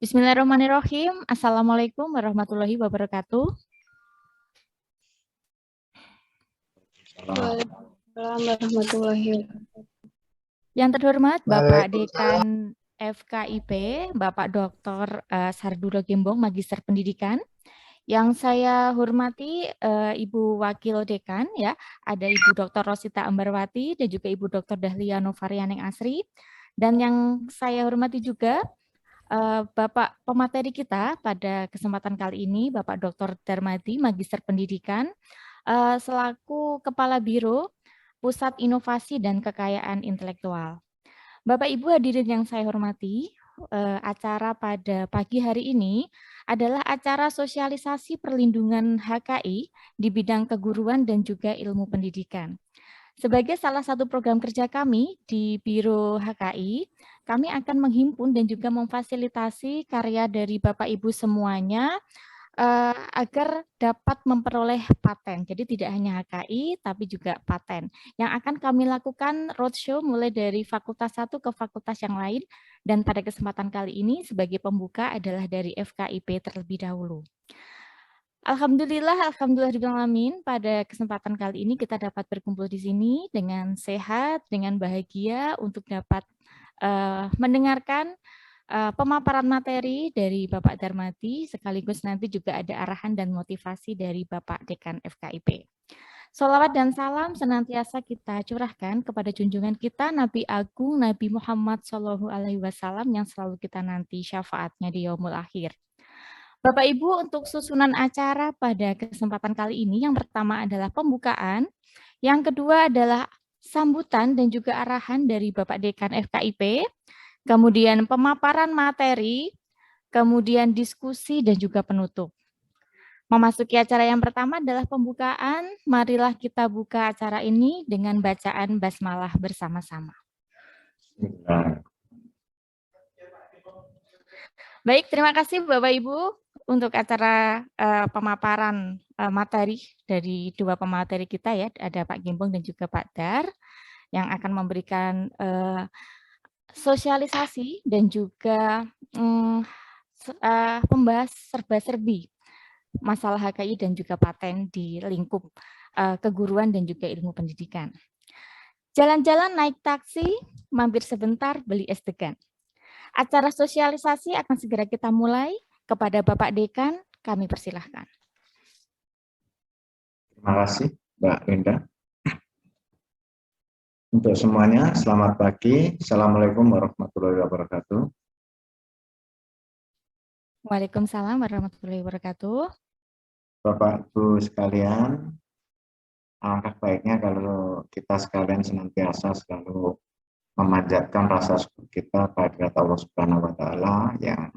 Bismillahirrahmanirrahim. Assalamualaikum warahmatullahi wabarakatuh. Waalaikumsalam warahmatullahi wabarakatuh. Yang terhormat Bapak Dekan FKIP, Bapak Dr. Sarduro Gembong, Magister Pendidikan. Yang saya hormati Ibu Wakil Dekan, ya, ada Ibu Dr. Rosita Ambarwati dan juga Ibu Dr. Dahlia Novarianing Asri. Dan yang saya hormati juga Bapak pemateri kita pada kesempatan kali ini, Bapak Dr. Darmadi, Magister Pendidikan, selaku Kepala Biro Pusat Inovasi dan Kekayaan Intelektual. Bapak Ibu hadirin yang saya hormati, acara pada pagi hari ini adalah acara sosialisasi perlindungan HKI di bidang keguruan dan juga ilmu pendidikan. Sebagai salah satu program kerja kami di Biro HKI, kami akan menghimpun dan juga memfasilitasi karya dari Bapak Ibu semuanya agar dapat memperoleh paten. Jadi tidak hanya HKI, tapi juga paten. Yang akan kami lakukan roadshow mulai dari fakultas satu ke fakultas yang lain, dan pada kesempatan kali ini sebagai pembuka adalah dari FKIP terlebih dahulu. Alhamdulillahirrahmanirrahim, pada kesempatan kali ini kita dapat berkumpul di sini dengan sehat, dengan bahagia untuk dapat mendengarkan pemaparan materi dari Bapak Darmadi, sekaligus nanti juga ada arahan dan motivasi dari Bapak Dekan FKIP. Sholawat dan salam senantiasa kita curahkan kepada junjungan kita Nabi Agung Nabi Muhammad SAW yang selalu kita nanti syafaatnya di yaumul akhir. Bapak Ibu, untuk susunan acara pada kesempatan kali ini, yang pertama adalah pembukaan, yang kedua adalah sambutan dan juga arahan dari Bapak Dekan FKIP, kemudian pemaparan materi, kemudian diskusi dan juga penutup. Memasuki acara yang pertama adalah pembukaan, marilah kita buka acara ini dengan bacaan basmalah bersama-sama. Baik, terima kasih Bapak Ibu untuk acara pemaparan materi dari dua pemateri kita, ya, ada Pak Gembong dan juga Pak Dar, yang akan memberikan sosialisasi dan juga pembahas serba-serbi masalah HKI dan juga paten di lingkup keguruan dan juga ilmu pendidikan. Jalan-jalan naik taksi, mampir sebentar beli es degan. Acara sosialisasi akan segera kita mulai. Kepada Bapak Dekan, kami persilahkan. Terima kasih, Mbak Linda. Untuk semuanya, selamat pagi. Assalamualaikum warahmatullahi wabarakatuh. Waalaikumsalam warahmatullahi wabarakatuh. Bapak Ibu sekalian, alangkah baiknya kalau kita sekalian senantiasa selalu memanjatkan rasa syukur kita pada Allah Subhanahu wa Ta'ala yang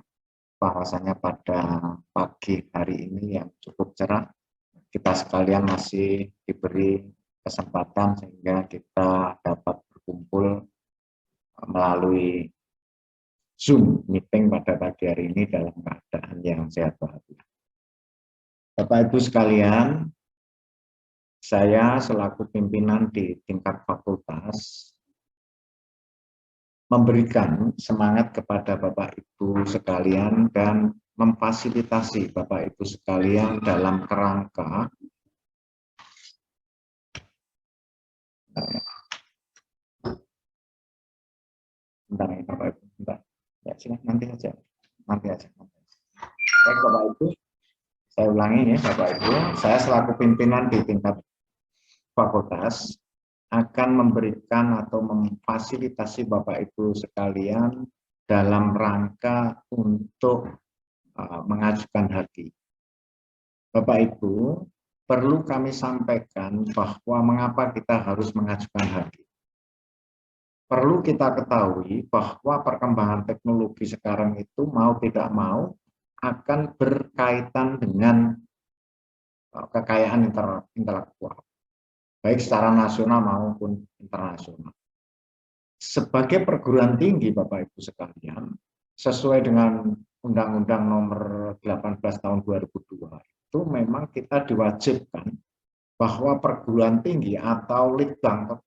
bahwasanya pada pagi hari ini yang cukup cerah, kita sekalian masih diberi kesempatan sehingga kita dapat berkumpul melalui Zoom meeting pada pagi hari ini dalam keadaan yang sehat walafiat. Bapak Ibu sekalian, saya selaku pimpinan di tingkat fakultas memberikan semangat kepada Bapak Ibu sekalian dan memfasilitasi Bapak Ibu sekalian dalam kerangka bentar ya Bapak Ibu, bentar. Ya, silakan nanti aja. Baik Bapak Ibu, saya ulangi ya Bapak Ibu, saya selaku pimpinan di tingkat fakultas akan memberikan atau memfasilitasi Bapak Ibu sekalian dalam rangka untuk mengajukan HKI. Bapak Ibu, perlu kami sampaikan bahwa mengapa kita harus mengajukan HKI. Perlu kita ketahui bahwa perkembangan teknologi sekarang itu mau tidak mau akan berkaitan dengan kekayaan intelektual, baik secara nasional maupun internasional. Sebagai perguruan tinggi Bapak Ibu sekalian, sesuai dengan Undang-Undang Nomor 18 Tahun 2002, itu memang kita diwajibkan bahwa perguruan tinggi atau litbang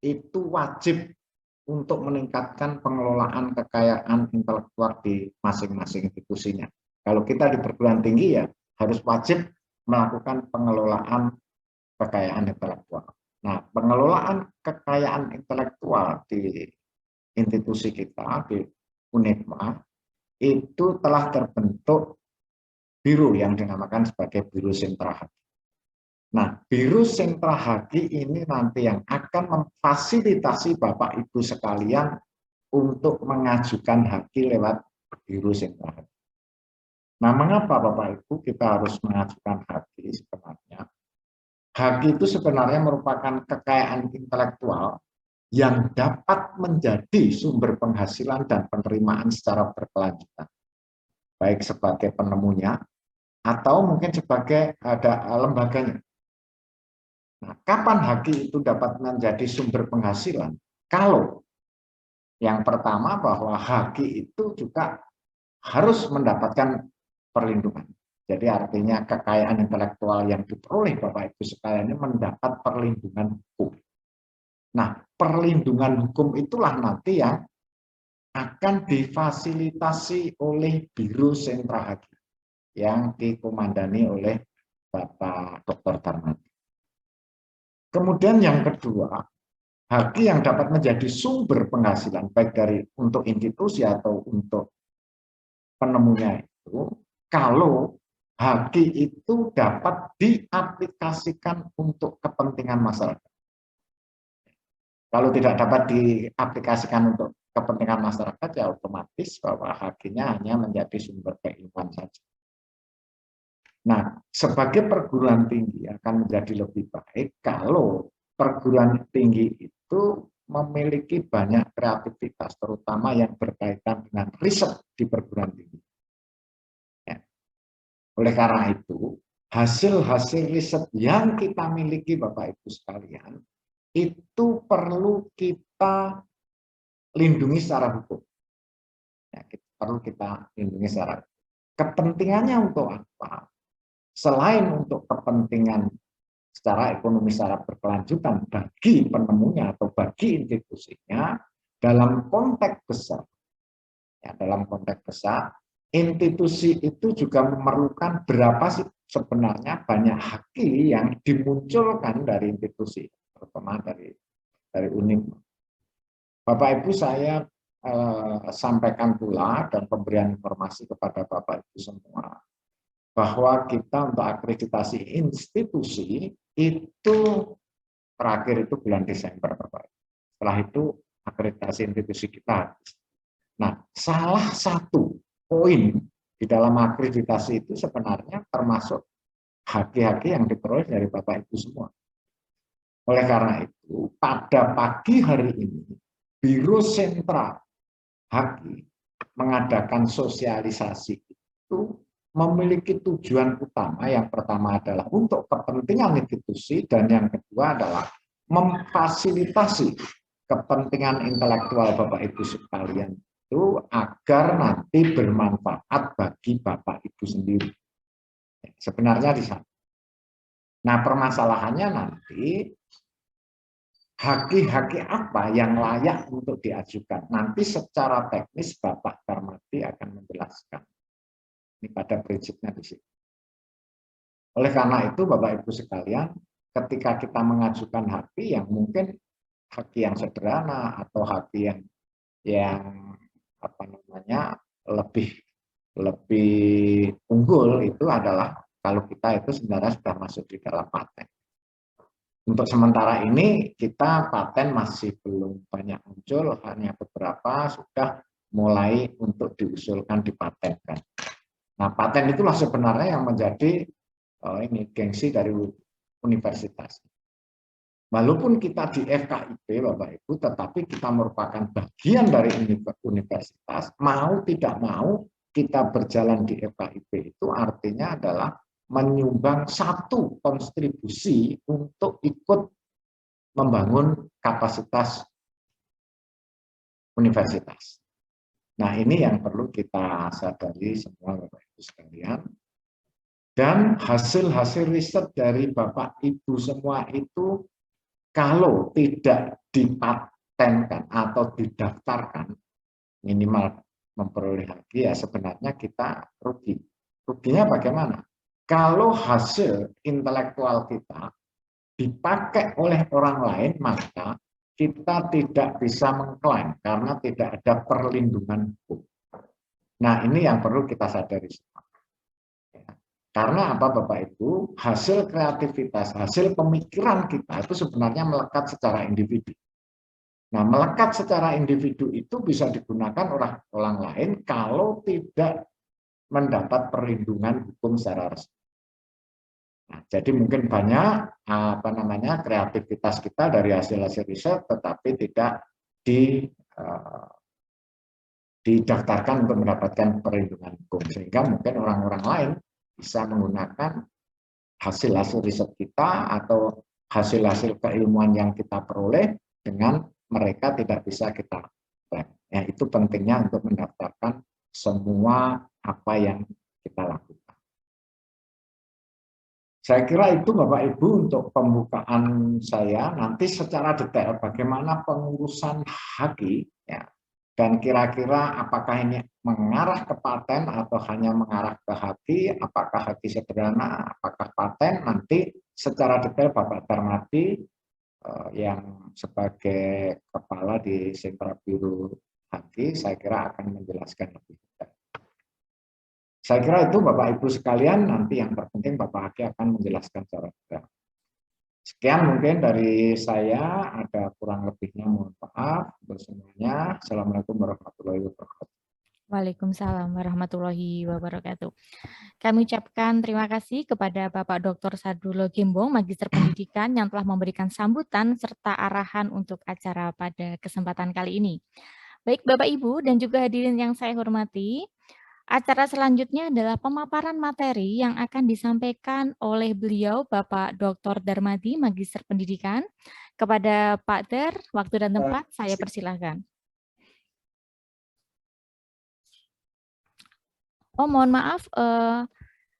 itu wajib untuk meningkatkan pengelolaan kekayaan intelektual di masing-masing institusinya. Kalau kita di perguruan tinggi ya harus wajib melakukan pengelolaan kekayaan intelektual. Nah, pengelolaan kekayaan intelektual di institusi kita, di UNIDMA, itu telah terbentuk Biro yang dinamakan sebagai Biro Sentra Haki. Nah, Biro Sentra Haki ini nanti yang akan memfasilitasi Bapak Ibu sekalian untuk mengajukan haki lewat Biro Sentra Haki. Nah, mengapa Bapak Ibu kita harus mengajukan haki sebenarnya? Haki itu sebenarnya merupakan kekayaan intelektual yang dapat menjadi sumber penghasilan dan penerimaan secara berkelanjutan. Baik sebagai penemunya, atau mungkin sebagai ada lembaganya. Nah, kapan haki itu dapat menjadi sumber penghasilan? Kalau yang pertama bahwa haki itu juga harus mendapatkan perlindungan. Jadi artinya kekayaan intelektual yang diperoleh Bapak Ibu sekalian ini mendapat perlindungan hukum. Nah, perlindungan hukum itulah nanti yang akan difasilitasi oleh Biro Sentra Haki yang dikomandani oleh Bapak Dr. Darmadi. Kemudian yang kedua, haki yang dapat menjadi sumber penghasilan baik dari untuk institusi atau untuk penemunya itu, kalau haki itu dapat diaplikasikan untuk kepentingan masyarakat. Kalau tidak dapat diaplikasikan untuk kepentingan masyarakat, ya otomatis bahwa hakinya hanya menjadi sumber keilmuan saja. Nah, sebagai perguruan tinggi akan menjadi lebih baik kalau perguruan tinggi itu memiliki banyak kreativitas, terutama yang berkaitan dengan riset di perguruan tinggi. Ya. Oleh karena itu, hasil-hasil riset yang kita miliki Bapak Ibu sekalian, itu perlu kita lindungi secara hukum. Ya, perlu kita lindungi secara hukum. Kepentingannya untuk apa? Selain untuk kepentingan secara ekonomi secara berkelanjutan bagi penemunya atau bagi institusinya, dalam konteks besar, ya, dalam konteks besar, institusi itu juga memerlukan berapa sih sebenarnya banyak haki yang dimunculkan dari institusi, terutama dari UNIDMA. Bapak Ibu saya sampaikan pula dan pemberian informasi kepada Bapak Ibu semua, bahwa kita untuk akreditasi institusi itu terakhir itu bulan Desember, Bapak. Setelah itu akreditasi institusi kita habis. Nah, salah satu poin di dalam akreditasi itu sebenarnya termasuk haki-haki yang diperoleh dari Bapak Ibu semua. Oleh karena itu, pada pagi hari ini, Biro Sentra Haki mengadakan sosialisasi itu memiliki tujuan utama. Yang pertama adalah untuk kepentingan institusi dan yang kedua adalah memfasilitasi kepentingan intelektual Bapak Ibu sekalian itu agar nanti bermanfaat bagi Bapak Ibu sendiri. Sebenarnya di sana. Nah, permasalahannya nanti haki-haki apa yang layak untuk diajukan. Nanti secara teknis Bapak Darmadi akan menjelaskan. Ini pada prinsipnya di sini. Oleh karena itu, Bapak Ibu sekalian, ketika kita mengajukan haki yang mungkin haki yang sederhana atau haki yang apa namanya lebih unggul itu adalah kalau kita itu sebenarnya sudah masuk di dalam paten. Untuk sementara ini kita paten masih belum banyak muncul, hanya beberapa sudah mulai untuk diusulkan dipatenkan. Nah, paten itulah sebenarnya yang menjadi ini gengsi dari universitas. Walaupun kita di FKIP, Bapak Ibu, tetapi kita merupakan bagian dari universitas, mau tidak mau kita berjalan di FKIP itu artinya adalah menyumbang satu kontribusi untuk ikut membangun kapasitas universitas. Nah, ini yang perlu kita sadari semua Bapak Ibu sekalian. Dan hasil-hasil riset dari Bapak Ibu semua itu kalau tidak dipatenkan atau didaftarkan, minimal memperoleh haki, ya sebenarnya kita rugi. Ruginya bagaimana? Kalau hasil intelektual kita dipakai oleh orang lain, maka kita tidak bisa mengklaim karena tidak ada perlindungan hukum. Nah, ini yang perlu kita sadari semua. Karena apa Bapak Ibu? Hasil kreativitas, hasil pemikiran kita itu sebenarnya melekat secara individu. Nah, melekat secara individu itu bisa digunakan oleh orang lain kalau tidak mendapat perlindungan hukum secara resmi. Nah, jadi mungkin banyak kreativitas kita dari hasil-hasil riset, tetapi tidak didaftarkan untuk mendapatkan perlindungan hukum, sehingga mungkin orang-orang lain bisa menggunakan hasil-hasil riset kita atau hasil-hasil keilmuan yang kita peroleh dengan mereka tidak bisa kita klaim. Ya, itu pentingnya untuk mendaftarkan semua apa yang kita lakukan. Saya kira itu Bapak Ibu untuk pembukaan saya. Nanti secara detail bagaimana pengurusan haki, ya, dan kira-kira apakah ini mengarah ke paten atau hanya mengarah ke haki, apakah haki sederhana, apakah paten, nanti secara detail Bapak Darmadi yang sebagai kepala di Sentra Biro Haki, saya kira akan menjelaskan lebih detail. Saya kira itu Bapak Ibu sekalian, nanti yang terpenting Bapak Haki akan menjelaskan secara detail. Sekian mungkin dari saya, ada kurang lebihnya mohon maaf untuk semuanya. Assalamualaikum warahmatullahi wabarakatuh. Waalaikumsalam warahmatullahi wabarakatuh. Kami ucapkan terima kasih kepada Bapak Dr. Sardulo Gembong, Magister Pendidikan yang telah memberikan sambutan serta arahan untuk acara pada kesempatan kali ini. Baik Bapak Ibu dan juga hadirin yang saya hormati, acara selanjutnya adalah pemaparan materi yang akan disampaikan oleh beliau Bapak Dr. Darmadi, Magister Pendidikan. Kepada Pak Dar, waktu dan tempat saya persilahkan. Oh, mohon maaf,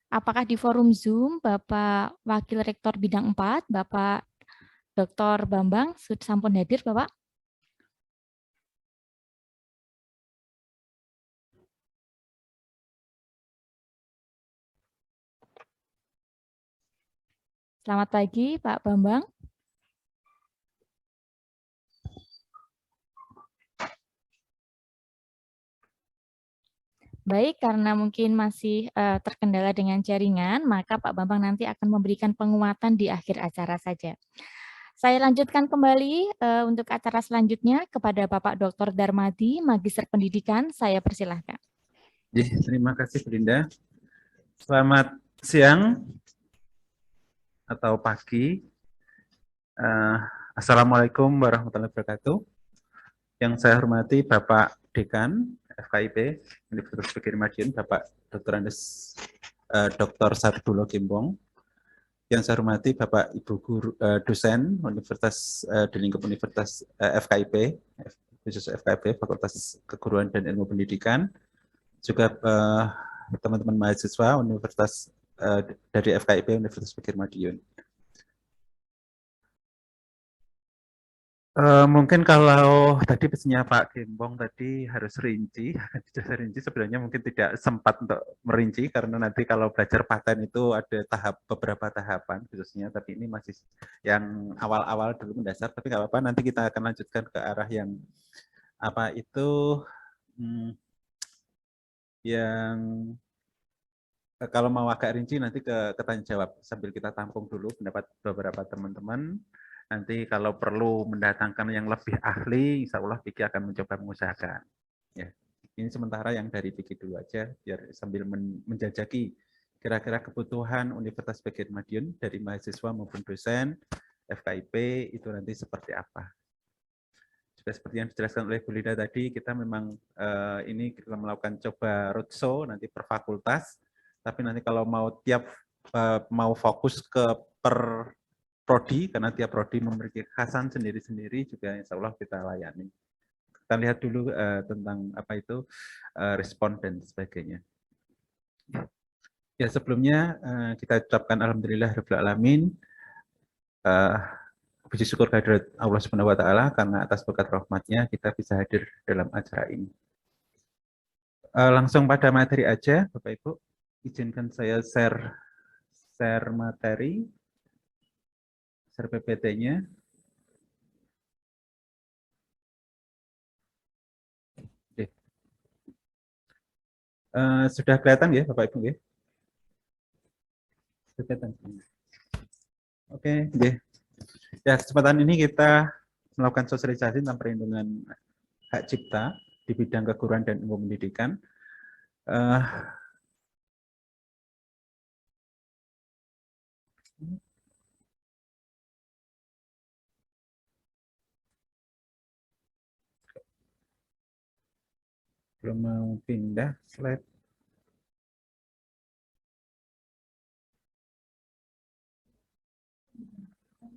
apakah di forum Zoom Bapak Wakil Rektor Bidang 4, Bapak Dr. Bambang, sudah sampun hadir, Bapak? Selamat pagi, Pak Bambang. Baik, karena mungkin masih terkendala dengan jaringan, maka Pak Bambang nanti akan memberikan penguatan di akhir acara saja. Saya lanjutkan kembali untuk acara selanjutnya kepada Bapak Dr. Darmadi, Magister Pendidikan. Saya persilahkan. Terima kasih, Belinda. Selamat siang atau pagi. Assalamualaikum warahmatullahi wabarakatuh. Yang saya hormati Bapak Dekan FKIP Universitas Pegiri Madiun, Bapak Dr. Andes Dr. Sardulo Gembong. Yang saya hormati Bapak Ibu Guru dosen Universitas di lingkup Universitas FKIP, khusus FKIP Fakultas Keguruan dan Ilmu Pendidikan, juga teman-teman mahasiswa Universitas dari FKIP Universitas Pegiri Madiun. Mungkin kalau tadi pesannya Pak Gembong tadi harus rinci, sebenarnya mungkin tidak sempat untuk merinci karena nanti kalau belajar paten itu ada beberapa tahapan khususnya, tapi ini masih yang awal-awal dulu mendasar, tapi nggak apa-apa, nanti kita akan lanjutkan ke arah yang apa itu yang kalau mau agak rinci nanti ke tanya jawab sambil kita tampung dulu pendapat beberapa teman-teman. Nanti kalau perlu mendatangkan yang lebih ahli, insya Allah Piki akan mencoba mengusahakan. Ya, ini sementara yang dari Piki dulu aja, biar sambil menjajaki kira-kira kebutuhan Universitas Pegiri Madiun dari mahasiswa maupun dosen FKIP itu nanti seperti apa. Juga seperti yang dijelaskan oleh Bu Linda tadi, kita memang ini kita melakukan coba roadshow nanti per fakultas, tapi nanti kalau mau fokus ke per prodi, karena tiap prodi memiliki kekhasan sendiri-sendiri juga insya Allah kita layani. Kita lihat dulu tentang apa itu respon dan sebagainya. Ya sebelumnya kita ucapkan alhamdulillah rabbil alamin. puji syukur kehadirat Allah Subhanahu wa taala karena atas berkat rahmatnya kita bisa hadir dalam acara ini. Langsung pada materi aja, Bapak Ibu. Izinkan saya share materi, share PPT-nya. Sudah kelihatan ya Bapak Ibu ya? Sudah kelihatan. Oke, deh. Ya, kesempatan ini kita melakukan sosialisasi tentang perlindungan hak cipta di bidang keguruan dan ilmu pendidikan. Belum mau pindah slide.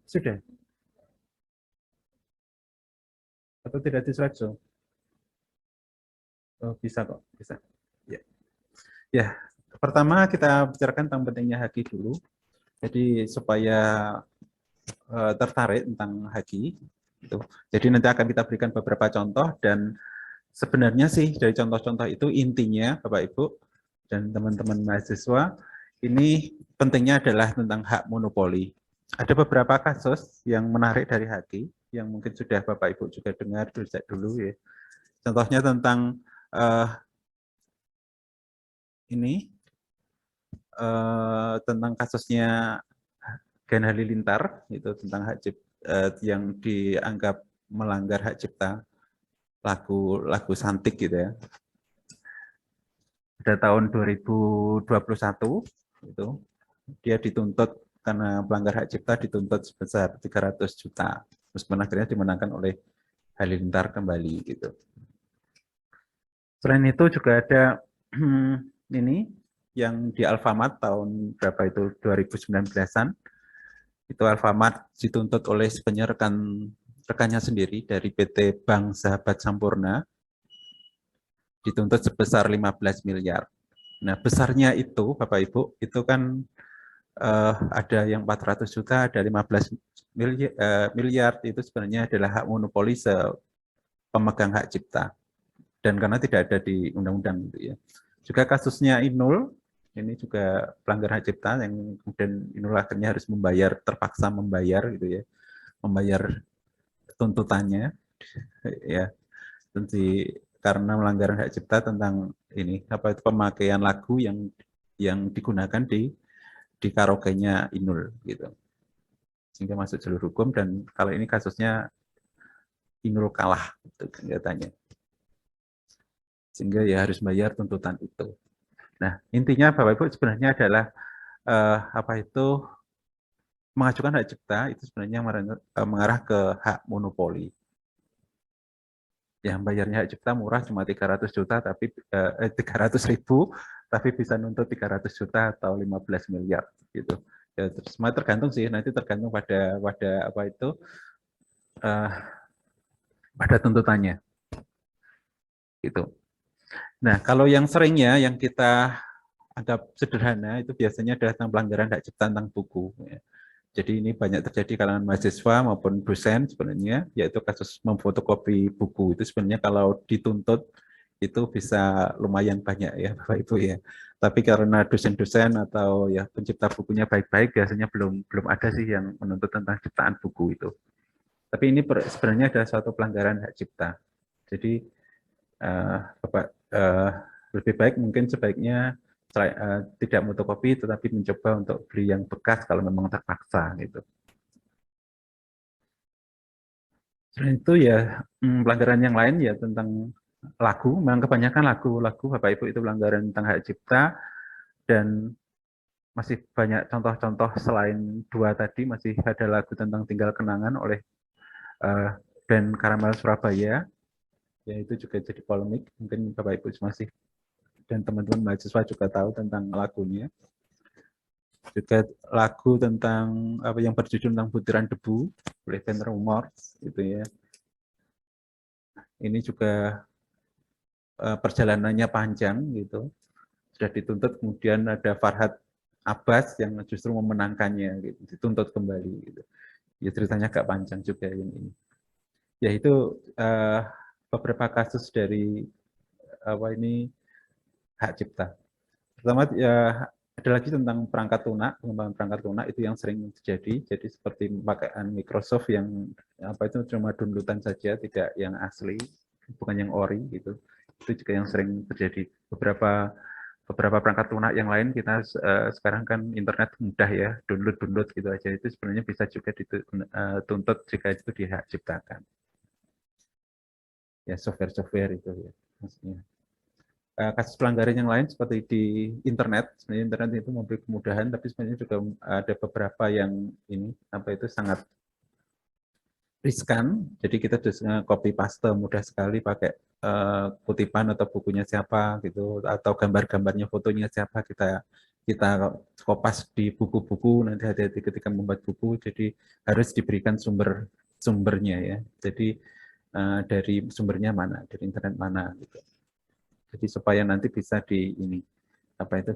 Sudah? Atau tidak di slideshow? Oh, bisa kok, bisa. Ya. Ya, pertama kita bicarakan tentang pentingnya haki dulu. Jadi supaya tertarik tentang haki itu. Jadi nanti akan kita berikan beberapa contoh dan sebenarnya sih dari contoh-contoh itu intinya Bapak Ibu dan teman-teman mahasiswa ini pentingnya adalah tentang hak monopoli. Ada beberapa kasus yang menarik dari haki yang mungkin sudah Bapak Ibu juga dengar dulu ya. Contohnya tentang ini tentang kasusnya Gen Halilintar itu tentang hak cipta yang dianggap melanggar hak cipta lagu Santik gitu ya. Pada tahun 2021 itu dia dituntut karena melanggar hak cipta dituntut sebesar 300 juta. Meskipun akhirnya dimenangkan oleh Halilintar kembali gitu. Selain itu juga ada ini yang di Alfamart tahun berapa itu 2019-an. Itu Alfamart dituntut oleh sebenarnya rekannya sendiri dari PT Bank Sahabat Sampurna dituntut sebesar 15 miliar. Nah, besarnya itu Bapak Ibu itu kan ada yang 400 juta, ada 15 miliar itu sebenarnya adalah hak monopoli pemegang hak cipta. Dan karena tidak ada di undang-undang gitu ya. Juga kasusnya Inul ini juga pelanggaran hak cipta yang kemudian Inul akhirnya harus terpaksa membayar gitu ya, membayar tuntutannya ya, tentu karena melanggar hak cipta tentang ini apa itu pemakaian lagu yang digunakan di karaoke-nya Inul gitu, sehingga masuk jalur hukum dan kalau ini kasusnya Inul kalah gitu katanya, sehingga ya harus bayar tuntutan itu. Nah, intinya Bapak Ibu sebenarnya adalah mengajukan hak cipta itu sebenarnya mengarah ke hak monopoli. Yang bayarnya hak cipta murah cuma 300 juta tapi 300 ribu tapi bisa nuntut 300 juta atau 15 miliar gitu. Ya, semua tergantung sih, nanti tergantung pada apa itu pada tuntutannya. Gitu. Nah, kalau yang seringnya yang kita anggap sederhana itu biasanya adalah tentang pelanggaran hak cipta tentang buku. Ya. Jadi ini banyak terjadi kalangan mahasiswa maupun dosen sebenarnya, yaitu kasus memfotokopi buku itu sebenarnya kalau dituntut itu bisa lumayan banyak ya Bapak Ibu ya. Tapi karena dosen-dosen atau ya pencipta bukunya baik-baik biasanya belum ada sih yang menuntut tentang ciptaan buku itu. Tapi ini sebenarnya ada suatu pelanggaran hak cipta. Jadi Bapak lebih baik mungkin sebaiknya tidak fotokopi tetapi mencoba untuk beli yang bekas kalau memang terpaksa gitu. Selain itu ya pelanggaran yang lain ya tentang lagu, memang kebanyakan lagu Bapak Ibu itu pelanggaran tentang hak cipta dan masih banyak contoh-contoh selain dua tadi, masih ada lagu tentang Tinggal Kenangan oleh band Karamel Surabaya, ya itu juga jadi polemik, mungkin Bapak Ibu masih dan teman-teman mahasiswa juga tahu tentang lagunya. Juga lagu tentang apa yang berjudul tentang Butiran Debu oleh band Rumors itu ya. Ini juga perjalanannya panjang gitu. Sudah dituntut, kemudian ada Farhad Abbas yang justru memenangkannya gitu, dituntut kembali gitu. Ya ceritanya agak panjang juga yang ini. Ya itu beberapa kasus dari apa ini hak cipta. Pertama ya ada lagi tentang perangkat lunak, pengembangan perangkat lunak itu yang sering terjadi. Jadi seperti pemakaian Microsoft yang apa itu cuma downloadan saja, tidak yang asli, bukan yang ori gitu. Itu juga yang sering terjadi. Beberapa perangkat lunak yang lain kita sekarang kan internet mudah ya, download gitu aja. Itu sebenarnya bisa juga dituntut jika itu dihak ciptakan. Ya software itu ya maksudnya. Kasus pelanggaran yang lain seperti di internet, sebenarnya internet itu memberi kemudahan, tapi sebenarnya juga ada beberapa yang ini apa itu sangat riskan. Jadi kita bisa copy paste mudah sekali pakai kutipan atau bukunya siapa gitu, atau gambar-gambarnya fotonya siapa kita kopas di buku-buku. Nanti hati-hati ketika membuat buku, jadi harus diberikan sumbernya ya. Jadi dari sumbernya mana, dari internet mana gitu. Jadi supaya nanti bisa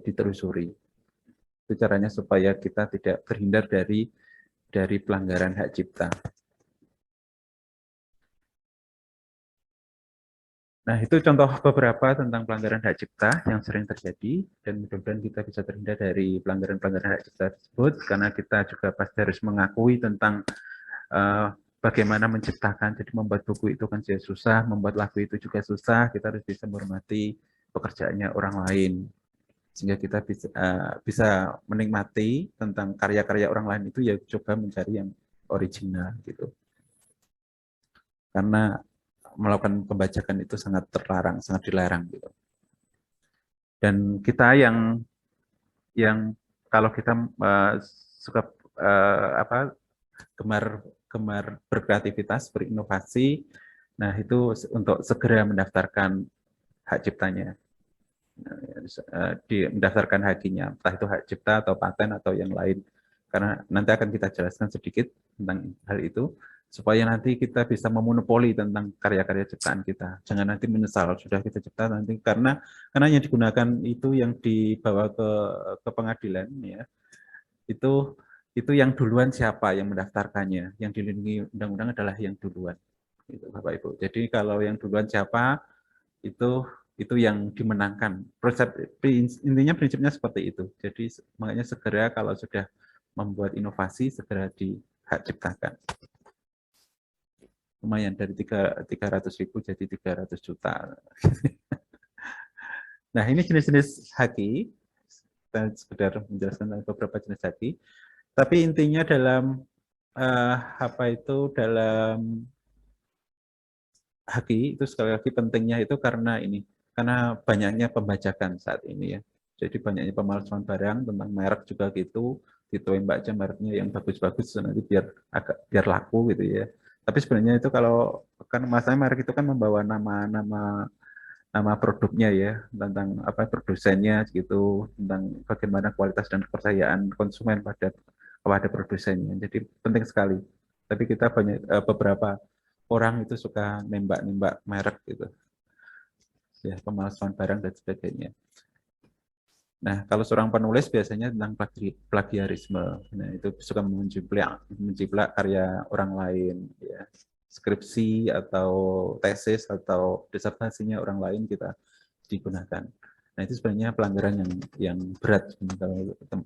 ditelusuri. Itu caranya supaya kita tidak terhindar dari pelanggaran hak cipta. Nah, itu contoh beberapa tentang pelanggaran hak cipta yang sering terjadi, dan mudah-mudahan kita bisa terhindar dari pelanggaran-pelanggaran hak cipta tersebut, karena kita juga pasti harus mengakui tentang bagaimana menciptakan. Jadi membuat buku itu kan susah, membuat lagu itu juga susah, kita harus bisa menghormati pekerjaannya orang lain, sehingga kita bisa menikmati tentang karya-karya orang lain itu ya coba mencari yang original gitu. Karena melakukan pembajakan itu sangat terlarang, sangat dilarang gitu. Dan kita yang kalau kita suka gemar berkreativitas, berinovasi, nah itu untuk segera mendaftarkan hak ciptanya. Mendaftarkan hakinya, entah itu hak cipta atau paten atau yang lain. Karena nanti akan kita jelaskan sedikit tentang hal itu, supaya nanti kita bisa memonopoli tentang karya-karya ciptaan kita. Jangan nanti menyesal sudah kita cipta nanti, karena yang digunakan itu yang dibawa ke pengadilan ya. Itu yang duluan siapa yang mendaftarkannya. Yang dilindungi undang-undang adalah yang duluan. Gitu, Bapak Ibu. Jadi kalau yang duluan siapa itu yang dimenangkan. Intinya prinsipnya seperti itu. Jadi makanya segera kalau sudah membuat inovasi segera dihak ciptakan. Lumayan dari 300.000 jadi 300 juta. Nah, ini jenis-jenis haki. Kita sekedar menjelaskan beberapa jenis haki. Tapi intinya dalam dalam haki itu sekali lagi pentingnya itu karena banyaknya pembajakan saat ini ya. Jadi banyaknya pemalsuan barang tentang merek juga gitu, ditembak aja mereknya yang bagus-bagus nanti biar laku gitu ya. Tapi sebenarnya itu kalau kan masalahnya merek itu kan membawa nama produknya ya, tentang produsennya gitu, tentang bagaimana kualitas dan kepercayaan konsumen kepada produsennya. Jadi penting sekali. Tapi kita beberapa orang itu suka nembak-nembak merek gitu. Ya, pemalsuan barang dan sebagainya. Nah, kalau seorang penulis biasanya tentang plagiarisme. Nah, itu suka menjiplak karya orang lain ya. Skripsi atau tesis atau disertasinya orang lain kita digunakan. Nah, itu sebenarnya pelanggaran yang berat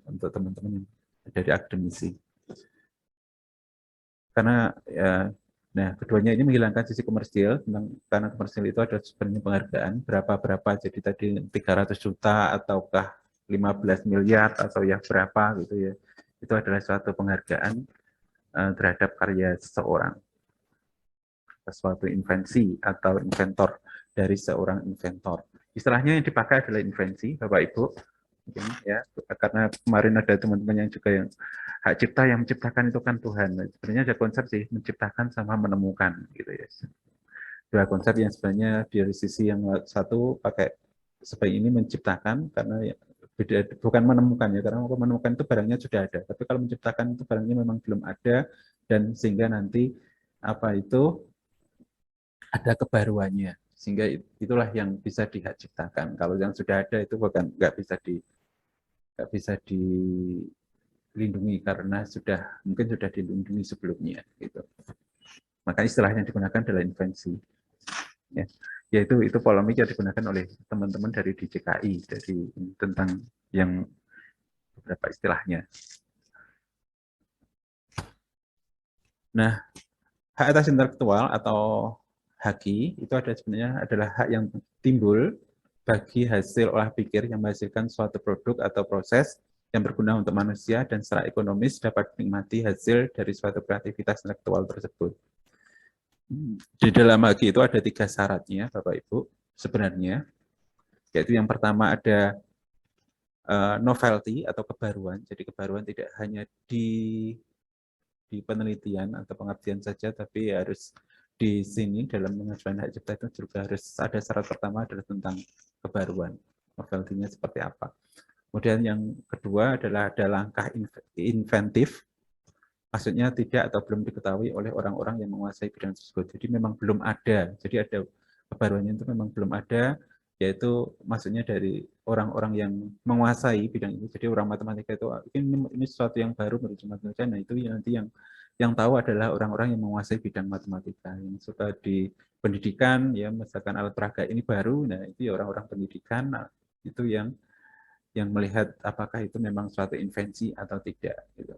untuk teman-teman dari akademisi. Karena ya, nah, keduanya ini menghilangkan sisi komersial, karena komersial itu ada sebenarnya penghargaan berapa, jadi tadi 300 juta ataukah 15 miliar atau ya berapa gitu ya. Itu adalah suatu penghargaan terhadap karya seseorang. Suatu invensi atau inventor dari seorang inventor. Istilahnya yang dipakai adalah invensi, Bapak Ibu. Ya, karena kemarin ada teman-teman yang juga yang hak cipta, yang menciptakan itu kan Tuhan. Sebenarnya ada konsep sih menciptakan sama menemukan gitu ya. Dua konsep yang sebenarnya dari sisi yang satu pakai seperti ini menciptakan karena bukan menemukan ya, karena menemukan itu barangnya sudah ada. Tapi kalau menciptakan itu barangnya memang belum ada, dan sehingga nanti ada kebaruannya, sehingga itulah yang bisa dihak ciptakan. Kalau yang sudah ada itu bukan nggak bisa dilindungi karena mungkin sudah dilindungi sebelumnya gitu. Maka istilahnya digunakan adalah invensi. Ya, yaitu itu polemik yang digunakan oleh teman-teman dari DJKI tentang yang beberapa istilahnya. Nah, hak atas intelektual atau HAKI itu sebenarnya adalah hak yang timbul bagi hasil olah pikir yang menghasilkan suatu produk atau proses yang berguna untuk manusia dan secara ekonomis dapat dinikmati hasil dari suatu kreativitas intelektual tersebut. Di dalam HAKI itu ada 3 syaratnya, Bapak Ibu, sebenarnya, yaitu yang pertama ada novelty atau kebaruan. Jadi kebaruan tidak hanya di penelitian atau pengertian saja, tapi harus di sini dalam pengajuan hak cipta itu juga harus ada syarat pertama adalah tentang kebaruan. Novelty-nya seperti apa. Kemudian yang kedua adalah ada langkah inventif, maksudnya tidak atau belum diketahui oleh orang-orang yang menguasai bidang tersebut. Jadi memang belum ada. Jadi ada kebaruannya itu memang belum ada, yaitu maksudnya dari orang-orang yang menguasai bidang itu. Jadi orang matematika itu ini sesuatu yang baru menurut matematika. Nah itu nanti yang tahu adalah orang-orang yang menguasai bidang matematika, yang suka di pendidikan, ya misalkan alat peraga ini baru, nah itu ya orang-orang pendidikan, nah, itu yang melihat apakah itu memang suatu invensi atau tidak. Gitu.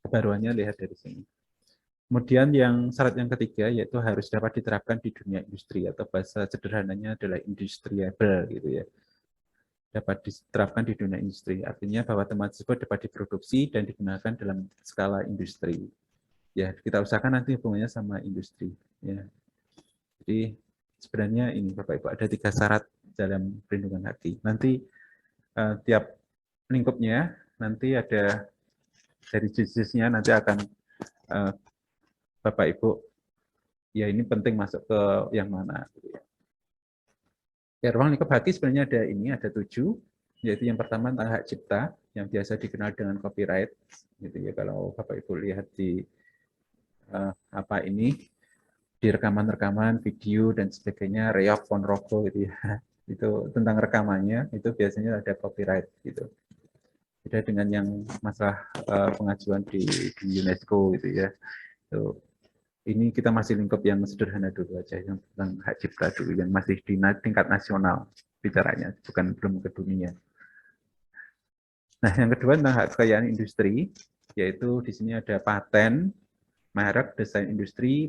Kebaruannya lihat dari sini. Kemudian yang syarat yang ketiga yaitu harus dapat diterapkan di dunia industri atau bahasa sederhananya adalah industriable gitu ya. Dapat diterapkan di dunia industri. Artinya bahwa teman tersebut dapat diproduksi dan digunakan dalam skala industri. Ya, kita usahakan nanti hubungannya sama industri ya. Jadi sebenarnya ini Bapak Ibu ada 3 syarat dalam perlindungan HAKI. Nanti tiap lingkupnya nanti ada dari jenisnya nanti akan Bapak Ibu, ya ini penting masuk ke yang mana. Ya, ruang lingkup HAKI sebenarnya ada 7, yaitu yang pertama tentang hak cipta, yang biasa dikenal dengan copyright. Gitu ya, kalau Bapak Ibu lihat di di rekaman-rekaman, video dan sebagainya, reog, ponrogo gitu ya. Itu tentang rekamannya, itu biasanya ada copyright gitu. Beda dengan yang masalah pengajuan di UNESCO gitu ya. Ini kita masih lingkup yang sederhana dulu aja, yang tentang hak cipta dulu, yang masih di tingkat nasional bicaranya, belum ke dunia. Nah, yang kedua tentang hak kekayaan industri, yaitu di sini ada paten, merek, desain industri,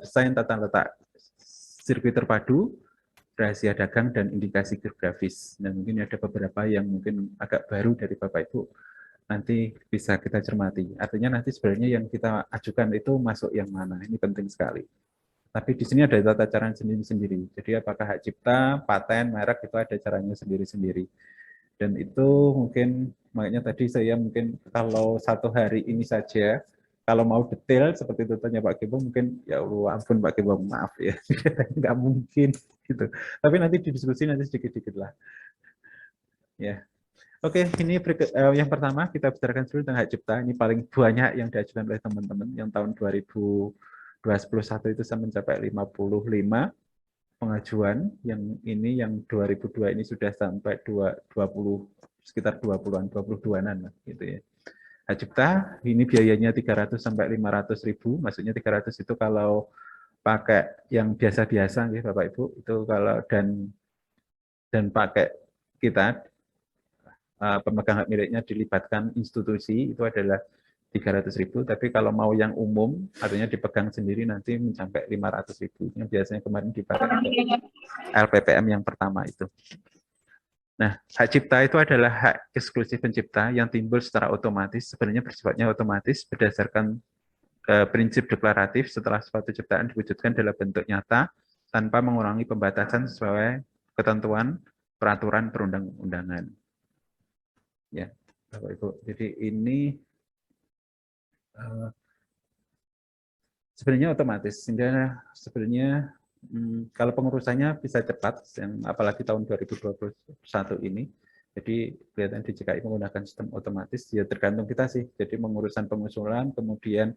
desain tata letak sirkuit terpadu, rahasia dagang, dan indikasi geografis. Nah, mungkin ada beberapa yang mungkin agak baru dari Bapak Ibu, nanti bisa kita cermati. Artinya nanti sebenarnya yang kita ajukan itu masuk yang mana, ini penting sekali. Tapi di sini ada tata cara sendiri-sendiri. Jadi apakah hak cipta, paten, merek itu ada caranya sendiri-sendiri. Dan itu mungkin, makanya tadi saya mungkin kalau 1 hari ini saja, kalau mau detail seperti itu tanya Pak Gembong, mungkin ya Allah ampun Pak Gembong, maaf ya, nggak mungkin gitu. Tapi nanti didiskusi nanti sedikit-sedikit lah. Ya. Oke, ini yang pertama kita bicarakan dulu tentang hak cipta. Ini paling banyak yang diajukan oleh teman-teman. Yang tahun 2021 itu sampai mencapai 55 pengajuan. Yang ini yang 2002 ini sudah sampai 20 sekitar 20-an, 22-an gitu ya. Hak cipta ini biayanya 300 sampai 500 ribu. Maksudnya 300 itu kalau pakai yang biasa-biasa ya Bapak Ibu, itu kalau dan pakai kita pemegang hak miliknya dilibatkan institusi itu adalah 300.000, tapi kalau mau yang umum artinya dipegang sendiri nanti mencapai 500.000. Yang biasanya kemarin dipakai LPPM yang pertama itu. Nah, hak cipta itu adalah hak eksklusif pencipta yang timbul secara otomatis, sebenarnya bersifatnya otomatis berdasarkan prinsip deklaratif setelah suatu ciptaan diwujudkan dalam bentuk nyata tanpa mengurangi pembatasan sesuai ketentuan peraturan perundang-undangan. Ya, Bapak Ibu. Jadi ini sebenarnya otomatis. Sehingga sebenarnya kalau pengurusannya bisa cepat, yang apalagi tahun 2021 ini. Jadi kelihatan di DJKI menggunakan sistem otomatis. Ya tergantung kita sih. Jadi pengurusan pengusulan, kemudian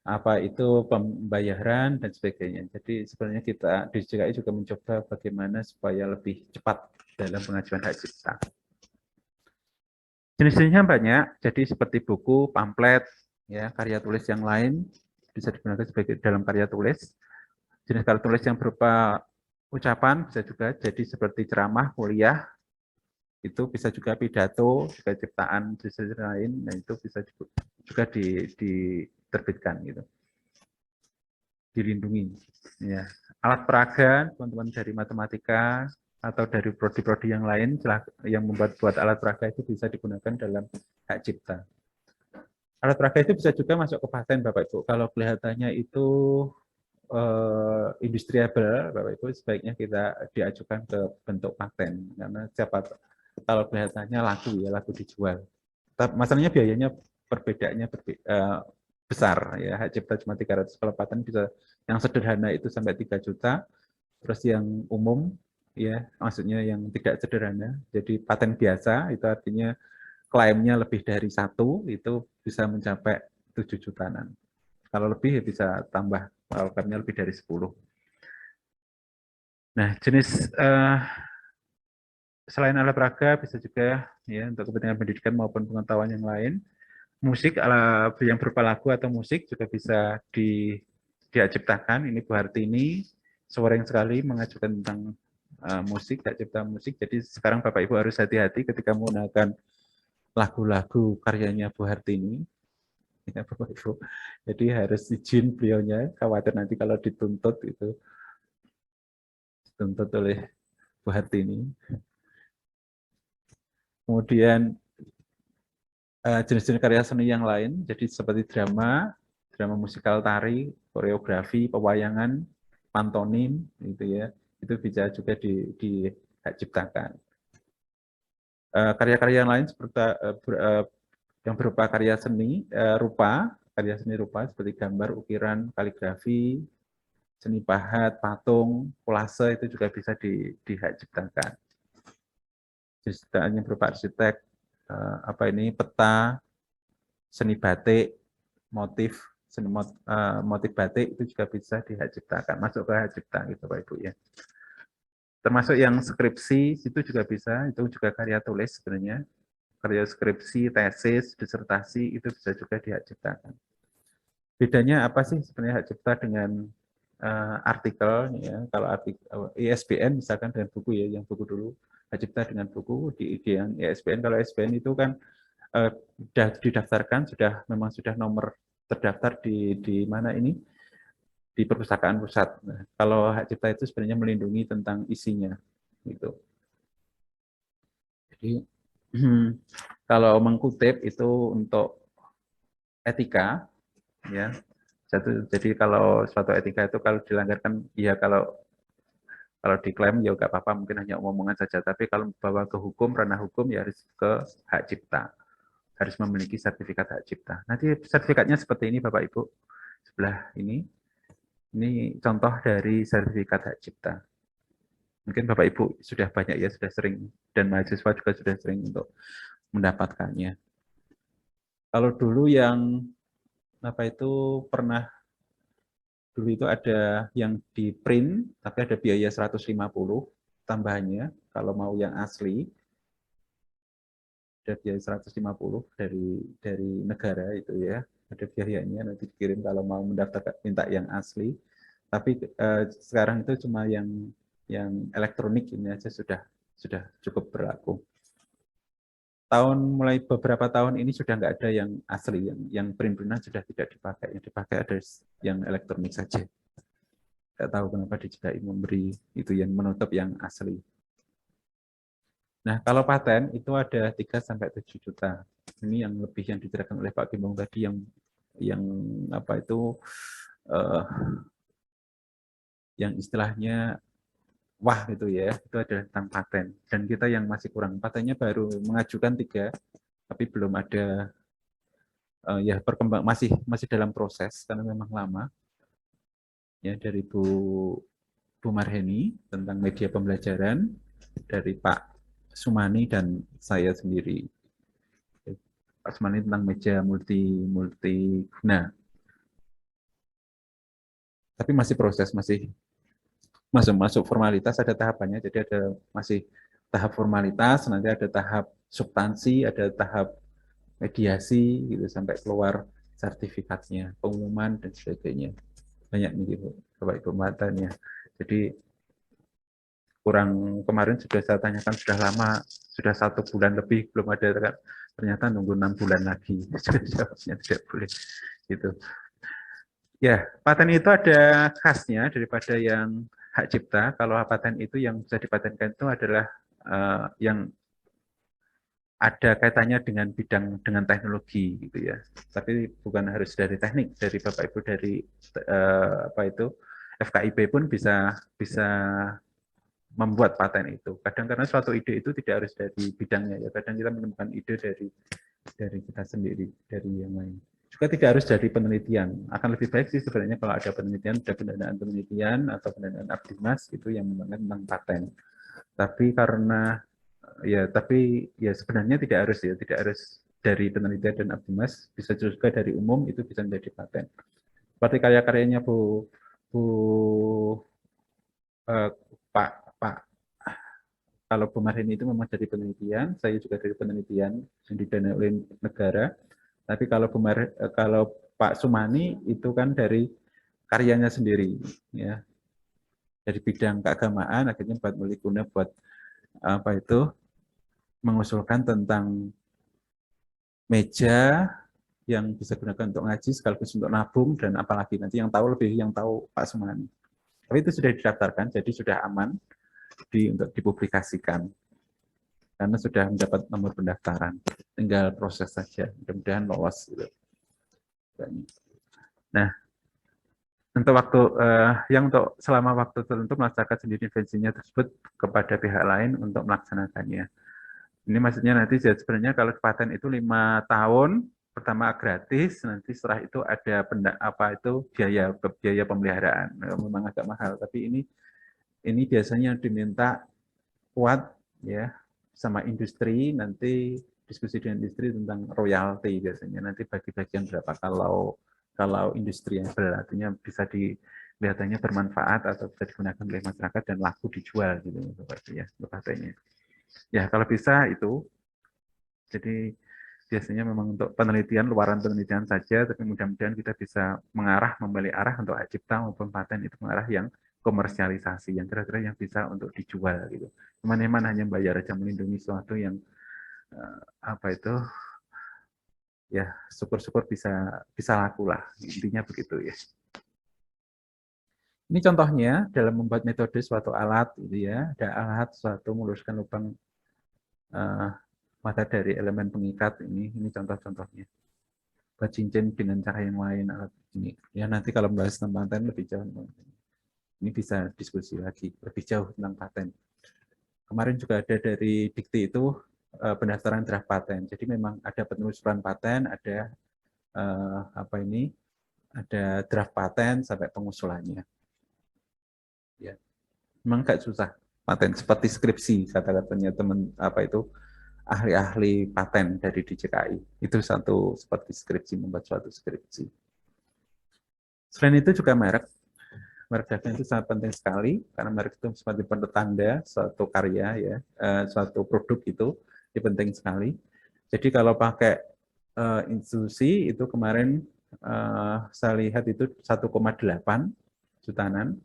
apa itu pembayaran dan sebagainya. Jadi sebenarnya kita di DJKI juga mencoba bagaimana supaya lebih cepat dalam pengajuan hak cipta. Jenis-jenisnya banyak, jadi seperti buku, pamflet, ya, karya tulis yang lain bisa digunakan sebagai dalam karya tulis. Jenis karya tulis yang berupa ucapan bisa juga jadi seperti ceramah, kuliah, itu bisa juga pidato, juga ciptaan jenis lain, nah itu bisa juga diterbitkan gitu, dilindungi. Ya. Alat peraga, teman-teman dari matematika atau dari prodi-prodi yang lain yang membuat alat peraga itu bisa digunakan dalam hak cipta. Alat peraga itu bisa juga masuk ke paten, Bapak Ibu. Kalau kelihatannya itu industriable, Bapak Ibu, sebaiknya kita diajukan ke bentuk paten, karena kalau kelihatannya laku dijual. Masalahnya biayanya perbedaannya besar, ya. Hak cipta cuma 300, kalau paten bisa yang sederhana itu sampai 3 juta, terus yang umum, ya, maksudnya yang tidak sederhana, jadi paten biasa itu artinya klaimnya lebih dari 1 itu bisa mencapai 7 jutaan. Kalau lebih ya bisa tambah, kalau klaimnya lebih dari 10. Nah, jenis selain alat peraga bisa juga ya untuk kepentingan pendidikan maupun pengetahuan yang lain. Musik yang berupa lagu atau musik juga bisa diciptakan. Ini Bu Hartini sering sekali mengajukan tentang musik, hak cipta musik. Jadi sekarang Bapak Ibu harus hati-hati ketika menggunakan lagu-lagu karyanya Bu Hartini. Ya, Bapak Ibu. Jadi harus izin beliaunya, khawatir nanti kalau dituntut oleh Bu Hartini. Kemudian jenis-jenis karya seni yang lain, jadi seperti drama musikal, tari, koreografi, pewayangan, pantomim, gitu ya, itu bisa juga dihak ciptakan. Karya-karya yang lain seperti yang berupa karya seni rupa seperti gambar, ukiran, kaligrafi, seni pahat, patung, kolase itu juga bisa dihak ciptakan. Jenis ciptaan yang berupa arsitek, peta, seni batik, motif batik itu juga bisa dihak ciptakan, masuk ke hak cipta gitu Pak Ibu ya. Termasuk yang skripsi itu juga bisa, itu juga karya tulis sebenarnya. Karya skripsi, tesis, disertasi itu bisa juga dihak ciptakan. Bedanya apa sih sebenarnya hak cipta dengan artikel ya? Kalau artikel ISBN misalkan dengan buku ya, yang buku dulu, hak cipta dengan buku di yang ISBN. Kalau ISBN itu kan sudah didaftarkan, memang sudah nomor terdaftar di mana ini, di perpustakaan pusat. Nah, kalau hak cipta itu sebenarnya melindungi tentang isinya, gitu. Jadi kalau mengkutip itu untuk etika, ya. Jadi kalau suatu etika itu kalau dilanggarkan, ya kalau diklaim ya nggak apa-apa, mungkin hanya omongan saja. Tapi kalau bawa ke hukum, ranah hukum ya harus ke hak cipta. Harus memiliki sertifikat hak cipta. Nanti sertifikatnya seperti ini Bapak Ibu. Sebelah ini contoh dari sertifikat hak cipta. Mungkin Bapak Ibu sudah banyak ya, sudah sering, dan mahasiswa juga sudah sering untuk mendapatkannya. Kalau dulu yang dulu itu ada yang di print, tapi ada biaya 150 tambahannya, kalau mau yang asli, ada biaya 150 dari negara itu ya, ada biayanya, nanti dikirim kalau mau mendaftar minta yang asli. Tapi sekarang itu cuma yang elektronik ini aja sudah cukup berlaku. Mulai beberapa tahun ini sudah nggak ada yang asli, yang print-printan sudah tidak dipakai, yang dipakai ada yang elektronik saja. Nggak tahu kenapa DJKI memberi itu yang menutup yang asli. Nah, kalau paten itu ada 3-7 juta. Ini yang lebih yang dijelaskan oleh Pak Gembong tadi, yang istilahnya wah gitu ya, itu adalah tentang paten. Dan kita yang masih kurang, patennya baru mengajukan 3, tapi belum ada, ya berkembang, masih dalam proses karena memang lama. Ya, dari Bu Marheni tentang media pembelajaran, dari Pak Sumani dan saya sendiri. Pak Sumani tentang meja multiguna. Tapi masih proses, masih masuk formalitas, ada tahapannya. Jadi masih tahap formalitas, nanti ada tahap substansi, ada tahap mediasi gitu sampai keluar sertifikatnya, pengumuman dan sebagainya. Banyak nih Bapak Ibu matanya. Jadi kurang kemarin sudah saya tanyakan sudah lama, sudah 1 bulan lebih belum ada kan. Ternyata nunggu 6 bulan lagi. Jawabnya tidak boleh gitu. Ya, paten itu ada khasnya daripada yang hak cipta. Kalau paten itu yang bisa dipatenkan itu adalah yang ada kaitannya dengan bidang dengan teknologi gitu ya. Tapi bukan harus dari teknik, dari Bapak Ibu dari apa itu FKIP pun bisa membuat paten itu. Kadang karena suatu ide itu tidak harus dari bidangnya ya. Kadang kita menemukan ide dari kita sendiri, dari yang lain. Juga tidak harus dari penelitian. Akan lebih baik sih sebenarnya kalau ada penelitian, ada pendanaan penelitian atau pendanaan Abdimas itu yang menggunakan tentang paten. Tapi ya sebenarnya tidak harus ya, tidak harus dari penelitian dan Abdimas, bisa juga dari umum itu bisa menjadi paten. Seperti karya-karyanya Pak kalau Bu Marini itu memang dari penelitian, saya juga dari penelitian yang didanai oleh negara. Tapi kalau Pak Sumani itu kan dari karyanya sendiri, ya, dari bidang keagamaan akhirnya buat Muliguna buat apa itu mengusulkan tentang meja yang bisa digunakan untuk ngaji sekaligus untuk nabung dan apalagi nanti yang tahu Pak Sumani. Tapi itu sudah didaftarkan, jadi sudah aman untuk dipublikasikan karena sudah mendapat nomor pendaftaran, tinggal proses saja, mudah-mudahan lolos. Gitu. Nah, untuk waktu untuk selama waktu tertentu melaksanakan sendiri invensinya tersebut kepada pihak lain untuk melaksanakannya. Ini maksudnya nanti sebenarnya kalau paten itu 5 tahun, pertama gratis, nanti setelah itu ada biaya pemeliharaan. Memang agak mahal, tapi ini biasanya diminta kuat ya sama industri, nanti diskusi dengan industri tentang royalti biasanya. Nanti bagi-bagian berapa kalau industri yang artinya bisa kelihatannya bermanfaat atau bisa digunakan oleh masyarakat dan laku dijual gitu ya katanya. Ya kalau bisa itu. Jadi biasanya memang untuk penelitian, luaran penelitian saja, tapi mudah-mudahan kita bisa membalik arah untuk hak cipta maupun paten itu mengarah yang komersialisasi, yang kira-kira yang bisa untuk dijual gitu. Cuman hanya bayar aja melindungi sesuatu yang ya syukur-syukur bisa laku lah, intinya begitu ya. Ini contohnya dalam membuat metode suatu alat gitu ya, ada alat suatu meluruskan lubang mata dari elemen pengikat ini contoh-contohnya. Buat cincin dengan cara yang lain alat ini. Ya nanti kalau membahas tentang paten lebih jauh. Ini bisa diskusi lagi lebih jauh tentang paten. Kemarin juga ada dari Dikti itu pendaftaran draft paten. Jadi memang ada penelusuran paten, ada ada draft paten sampai pengusulannya. Ya, memang nggak susah paten seperti skripsi kata-katanya teman ahli-ahli paten dari DJKI. Itu seperti skripsi, membuat suatu skripsi. Selain itu juga merek. Merek dagang itu sangat penting sekali, karena merek itu seperti penanda suatu karya, ya, suatu produk itu penting sekali. Jadi kalau pakai institusi, itu kemarin saya lihat itu 1,8 jutaan,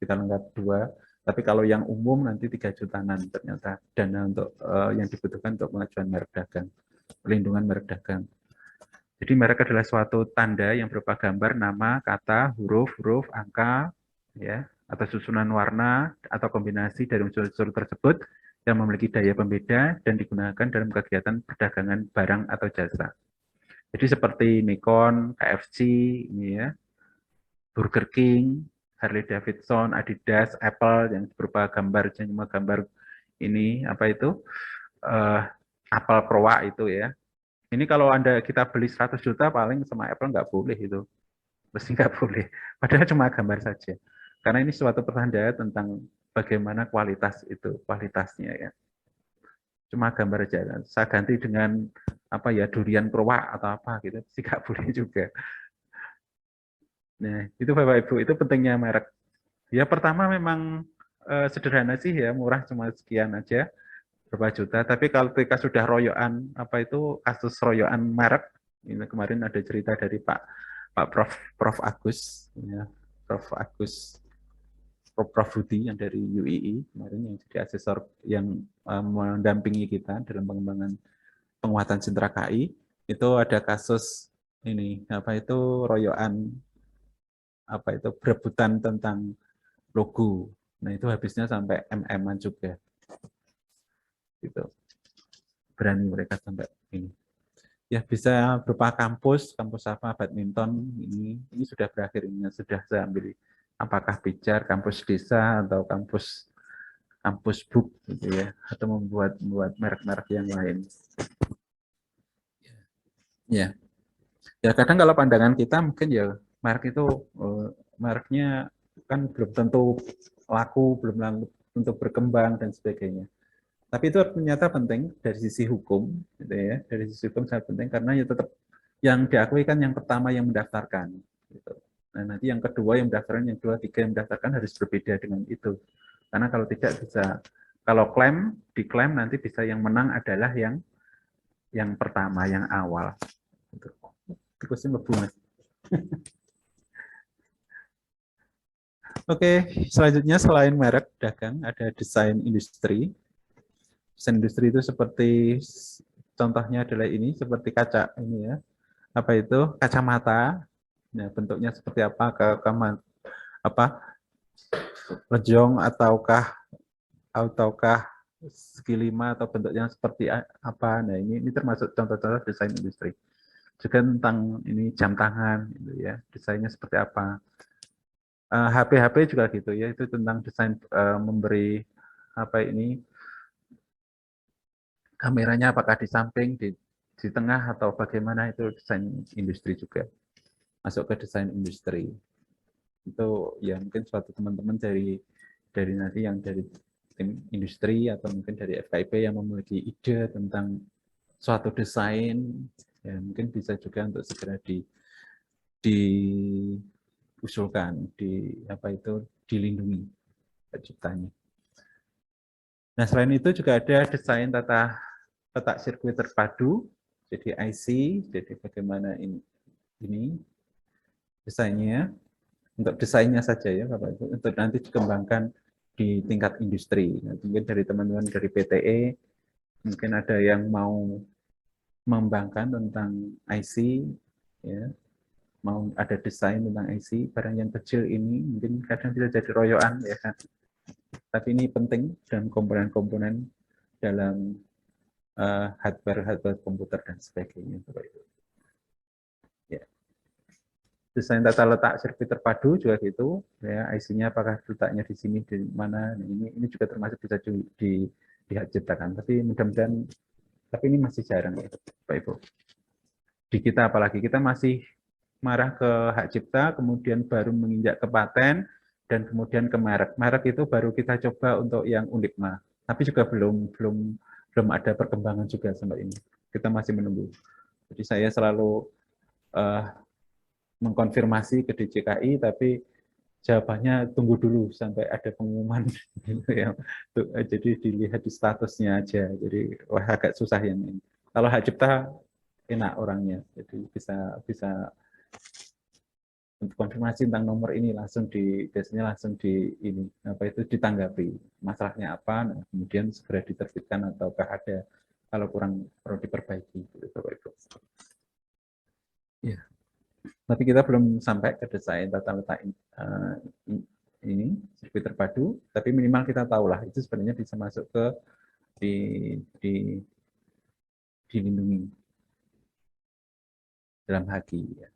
kita lengkap 2. Tapi kalau yang umum nanti 3 jutaan ternyata dana untuk yang dibutuhkan untuk pengajuan merek dagang, pelindungan merek dagang. Jadi merek adalah suatu tanda yang berupa gambar, nama, kata, huruf, angka, ya, atau susunan warna atau kombinasi dari unsur-unsur tersebut yang memiliki daya pembeda dan digunakan dalam kegiatan perdagangan barang atau jasa. Jadi seperti Nikon, KFC, ini ya, Burger King, Harley Davidson, Adidas, Apple yang berupa gambar ini Apple Proa itu ya. Ini kalau kita beli 100 juta paling sama Apple nggak boleh itu. Mesti nggak boleh. Padahal cuma gambar saja. Karena ini suatu pertanda tentang bagaimana kualitasnya ya. Cuma gambar aja. Saya ganti dengan durian Proa atau apa gitu, sih nggak boleh juga. Nah, itu Bapak Ibu, itu pentingnya merek. Ya pertama memang sederhana sih ya, murah cuma sekian aja. berapa juta. Tapi kalau ketika sudah royokan apa itu kasus royokan merek, ini kemarin ada cerita dari Pak Prof Agus, ya, Prof Agus, Prof Budi yang dari UII kemarin yang jadi asesor yang mendampingi kita dalam pengembangan penguatan sentra KI, itu ada kasus ini apa itu royokan apa itu berebutan tentang logo. Nah itu habisnya sampai MM-an juga. Gitu. Berani mereka sampai ini. Ya bisa berupa kampus apa badminton ini sudah berakhir, ini sudah saya ambil apakah Pijar, kampus desa atau kampus book gitu ya, atau membuat merek-merek yang lain. Ya. Ya kadang kalau pandangan kita mungkin ya merek itu mereknya kan belum tentu laku, belum tentu berkembang dan sebagainya. Tapi itu ternyata penting dari sisi hukum, gitu ya. Dari sisi hukum sangat penting karena ya tetap yang diakui kan yang pertama yang mendaftarkan. Gitu. Nah nanti yang kedua yang mendaftarkan, yang kedua, tiga yang mendaftarkan harus berbeda dengan itu. Karena kalau tidak bisa, kalau diklaim nanti bisa yang menang adalah yang pertama, yang awal. Gitu. Tikusnya ngebu, Mas. Oke, selanjutnya selain merek dagang ada desain industri. Desain industri itu seperti contohnya adalah ini seperti kaca ini ya. Apa itu? Kacamata. Nah, bentuknya seperti apa? Lejong ataukah segi lima atau bentuknya seperti apa? Nah, ini termasuk contoh-contoh desain industri. Juga tentang ini jam tangan gitu ya. Desainnya seperti apa? HP juga gitu ya. Itu tentang desain memberi apa ini kameranya apakah di samping, di tengah atau bagaimana, itu desain industri juga. Masuk ke desain industri. Itu ya mungkin suatu teman-teman dari nanti yang dari tim industri atau mungkin dari FKIP yang memiliki ide tentang suatu desain, ya mungkin bisa juga untuk segera diusulkan, dilindungi ciptanya. Nah, selain itu juga ada desain tata sirkuit terpadu, jadi IC, jadi bagaimana ini desainnya, untuk desainnya saja ya Bapak Ibu, untuk nanti dikembangkan di tingkat industri. Nah, mungkin dari teman-teman dari PTE, mungkin ada yang mau mengembangkan tentang IC, ya, mau ada desain tentang IC, barang yang kecil ini mungkin kadang bisa jadi royoan ya kan. Tapi ini penting dalam komponen-komponen dalam hardware komputer dan sebagainya. Ya. Desain tata letak sirkuit terpadu juga gitu, ya IC-nya apakah letaknya di sini, di mana. Nah, ini juga termasuk bisa diciptakan. Tapi mudah-mudahan, tapi ini masih jarang ya, Pak Ibu. Di kita apalagi kita masih marah ke hak cipta, kemudian baru menginjak ke paten, dan kemudian ke merek. Merek itu baru kita coba untuk yang unik mah, tapi juga belum ada perkembangan juga sampai ini. Kita masih menunggu. Jadi saya selalu mengkonfirmasi ke DJKI, tapi jawabannya tunggu dulu sampai ada pengumuman. Gitu ya. Jadi dilihat di statusnya aja. Jadi wah agak susah yang ini. Kalau hak cipta enak orangnya, jadi bisa untuk konfirmasi tentang nomor ini biasanya langsung ini apa itu ditanggapi masalahnya apa, nah, kemudian segera diterbitkan ataukah ada kalau kurang perlu diperbaiki gitu, Bapak Ibu. Ya. Tapi kita belum sampai ke desain tata letak ini sirkuit terpadu, tapi minimal kita tahulah itu sebenarnya bisa masuk ke dilindungi dalam HAGI. Ya.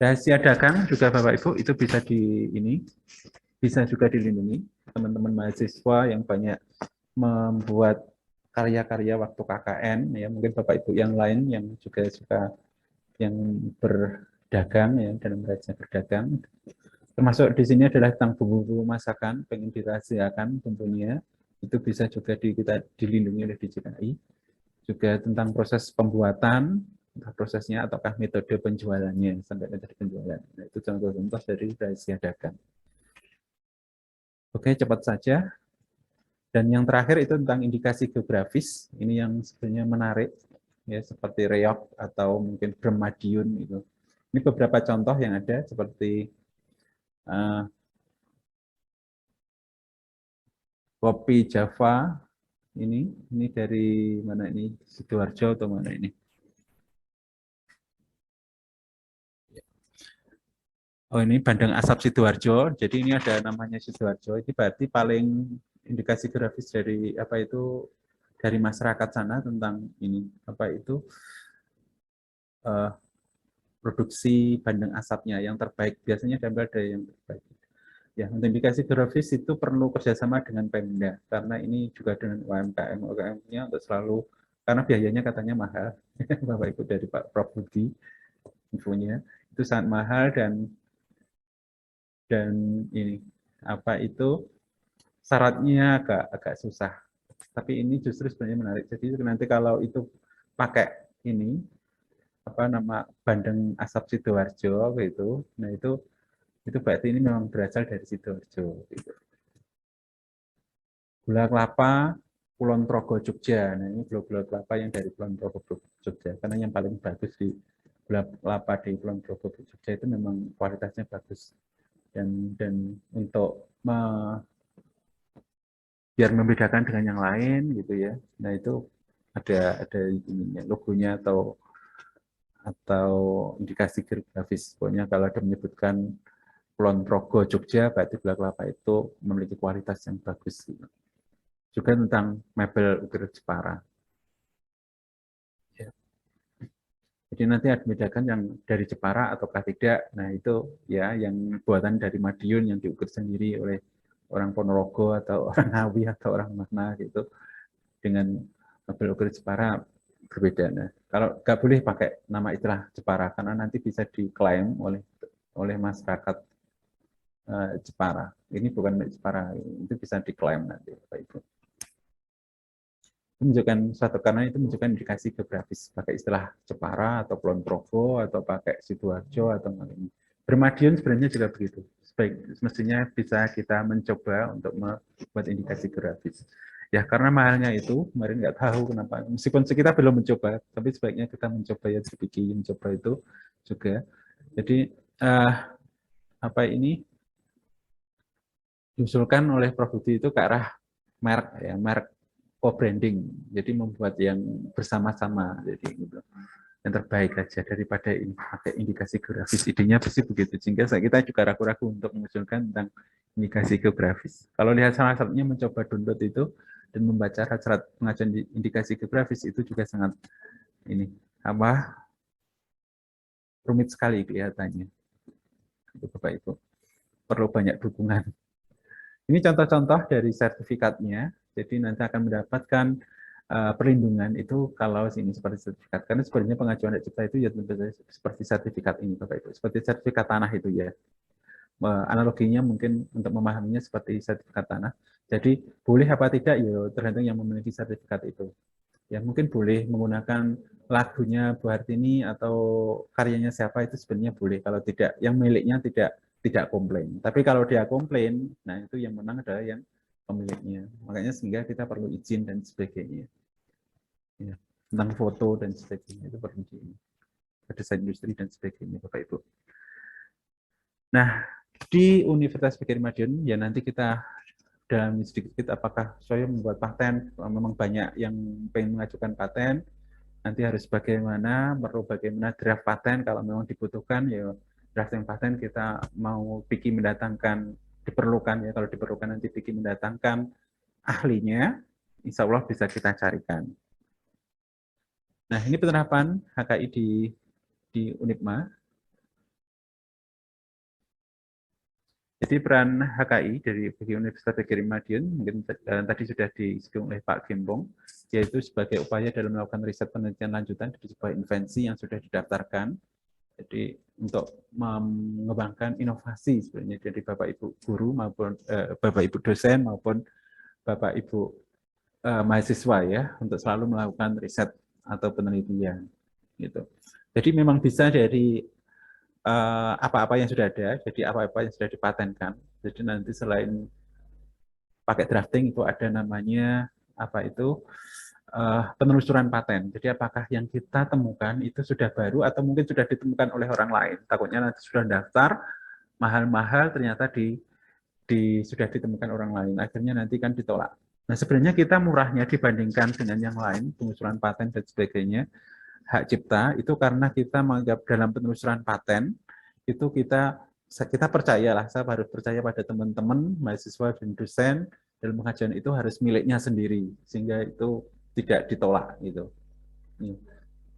Rahasia dagang juga Bapak Ibu itu bisa juga dilindungi. Teman-teman mahasiswa yang banyak membuat karya-karya waktu KKN, ya mungkin Bapak Ibu yang lain yang juga suka yang berdagang ya dalam rahasia berdagang. Termasuk di sini adalah tentang bumbu masakan, pengen dirahasiakan tentunya itu bisa juga kita dilindungi oleh DJKI. Juga tentang proses pembuatan, prosesnya ataukah metode penjualannya sampai metode penjualan. Nah, itu contoh-contoh dari rahasia dagang. Oke, cepat saja. Dan yang terakhir itu tentang indikasi geografis. Ini yang sebenarnya menarik, ya, seperti reok atau mungkin Bremadiun itu. Ini beberapa contoh yang ada seperti kopi Java. Ini dari mana ini? Sidoarjo atau mana ini? Oh, ini Bandeng Asap Sidoarjo. Jadi ini ada namanya Sidoarjo. Ini berarti paling indikasi grafis dari apa itu dari masyarakat sana tentang ini apa itu produksi bandeng asapnya yang terbaik. Biasanya diambil dari yang terbaik. Ya, untuk indikasi grafis itu perlu kerjasama dengan Pemda karena ini juga dengan UMKM-nya untuk selalu karena biayanya katanya mahal. Bapak Ibu dari Pak Prof Budi infonya itu sangat mahal dan ini apa itu syaratnya agak susah. Tapi ini justru sebenarnya menarik. Jadi nanti kalau itu pakai ini apa nama bandeng asap Sidoarjo gitu, nah itu berarti ini memang berasal dari Sidoarjo. Gitu. Gula kelapa Kulon Progo Jogja. Nah ini gula kelapa yang dari Kulon Progo Jogja. Karena yang paling bagus di gula kelapa di Kulon Progo Jogja itu memang kualitasnya bagus. Dan untuk biar membedakan dengan yang lain gitu ya. Nah itu ada ininya, logonya atau indikasi grafis. Pokoknya kalau ada menyebutkan Kulon Progo Jogja, berarti gula kelapa itu memiliki kualitas yang bagus. Gitu. Juga tentang mebel ukir Jepara. Ya. Jadi nanti ada membedakan yang dari Jepara ataukah tidak. Nah itu ya yang buatan dari Madiun yang diukir sendiri oleh orang Ponorogo atau orang Ngawi atau orang mana gitu dengan mebel ukir Jepara berbeda. Nah, kalau nggak boleh pakai nama istilah Jepara karena nanti bisa diklaim oleh masyarakat Jepara. Ini bukan Jepara, itu bisa diklaim nanti, Bapak Ibu. Itu menunjukkan karena itu menunjukkan indikasi geografis pakai istilah Jepara atau Kulon Progo atau pakai Sidoarjo atau lain. Bremadiun sebenarnya juga begitu. Mestinya bisa kita mencoba untuk membuat indikasi geografis. Ya karena mahalnya itu, kemarin nggak tahu kenapa. Meskipun kita belum mencoba, tapi sebaiknya kita mencoba ya sedikit mencoba itu juga. Jadi apa ini diusulkan oleh Prof Budi itu ke arah merek ya, merek co-branding. Jadi membuat yang bersama-sama jadi gitu. Yang terbaik aja daripada ini pakai indikasi geografis. Idenya pasti begitu. Sehingga kita juga ragu-ragu untuk mengusulkan tentang indikasi geografis. Kalau lihat salah satunya mencoba download itu dan membaca syarat pengajuan indikasi geografis itu juga sangat ini apa rumit sekali kelihatannya. Itu Bapak Ibu. Perlu banyak dukungan. Ini contoh-contoh dari sertifikatnya. Jadi nanti akan mendapatkan perlindungan itu kalau ini seperti sertifikat. Karena sebenarnya pengajuan hak cipta itu ya seperti sertifikat ini, Bapak Ibu. Seperti sertifikat tanah itu ya. Analoginya mungkin untuk memahaminya seperti sertifikat tanah. Jadi boleh apa tidak ya tergantung yang memiliki sertifikat itu. Ya mungkin boleh menggunakan lagunya Bu Hartini atau karyanya siapa itu sebenarnya boleh. Kalau tidak, yang miliknya tidak komplain. Tapi kalau dia komplain, nah itu yang menang adalah yang pemiliknya. Makanya sehingga kita perlu izin dan sebagainya. Ya, tentang foto dan sebagainya itu perlu izin. Desain industri dan sebagainya, Bapak Ibu. Nah, di Universitas Pgri Madiun ya nanti kita dalam sedikit apakah saya membuat paten, memang banyak yang pengen mengajukan paten, nanti harus bagaimana, perlu bagaimana draft paten kalau memang dibutuhkan ya drafting paten kita mau pikir mendatangkan diperlukan ya kalau diperlukan nanti pikir mendatangkan ahlinya, insya Allah bisa kita carikan. Nah ini penerapan HKI di Unipma. Jadi peran HKI dari Universitas Pgri Madiun mungkin tadi sudah disinggung oleh Pak Gembong, yaitu sebagai upaya dalam melakukan riset penelitian lanjutan dari sebuah invensi yang sudah didaftarkan. Jadi untuk mengembangkan inovasi sebenarnya dari Bapak Ibu guru maupun Bapak Ibu dosen maupun Bapak Ibu mahasiswa ya untuk selalu melakukan riset atau penelitian gitu. Jadi memang bisa dari apa-apa yang sudah ada, jadi apa-apa yang sudah dipatenkan. Jadi nanti selain pakai drafting itu ada namanya apa itu penelusuran paten. Jadi apakah yang kita temukan itu sudah baru atau mungkin sudah ditemukan oleh orang lain. Takutnya nanti sudah daftar mahal-mahal ternyata sudah ditemukan orang lain. Akhirnya nanti kan ditolak. Nah sebenarnya kita murahnya dibandingkan dengan yang lain, penelusuran paten dan sebagainya, hak cipta itu karena kita menganggap dalam penelusuran paten itu kita percayalah, saya harus percaya pada teman-teman mahasiswa dan dosen dalam pengajian itu harus miliknya sendiri sehingga itu tidak ditolak gitu.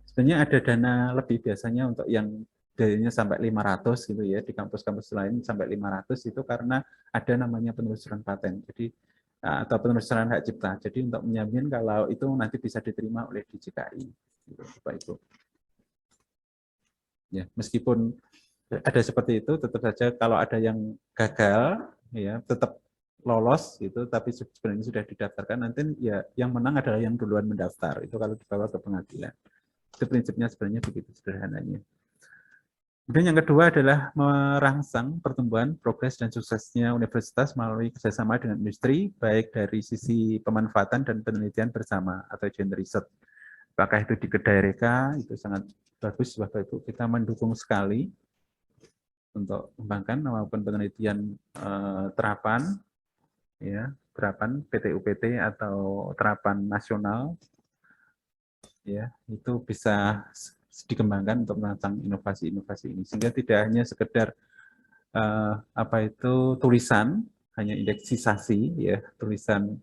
Sebenarnya ada dana lebih biasanya untuk yang dayanya sampai 500 gitu ya, di kampus-kampus lain sampai 500 itu karena ada namanya penelusuran paten. Jadi atau penelusuran hak cipta. Jadi untuk menjamin kalau itu nanti bisa diterima oleh DJKI gitu, Bapak Ibu. Ya, meskipun ada seperti itu, tetap saja kalau ada yang gagal ya tetap lolos gitu, tapi sebenarnya sudah didaftarkan, nanti ya yang menang adalah yang duluan mendaftar. Itu kalau dibawa ke pengadilan. Itu prinsipnya sebenarnya begitu sederhananya. Kemudian yang kedua adalah merangsang pertumbuhan, progres, dan suksesnya universitas melalui kerjasama dengan industri, baik dari sisi pemanfaatan dan penelitian bersama atau joint research. Apakah itu di Kedai Reka, itu sangat bagus Bapak Ibu, kita mendukung sekali untuk mengembangkan maupun penelitian terapan, ya, terapan PT-UPT atau terapan nasional, ya, itu bisa dikembangkan untuk merangsang inovasi-inovasi ini, sehingga tidak hanya sekedar apa itu tulisan, hanya indeksisasi, ya, tulisan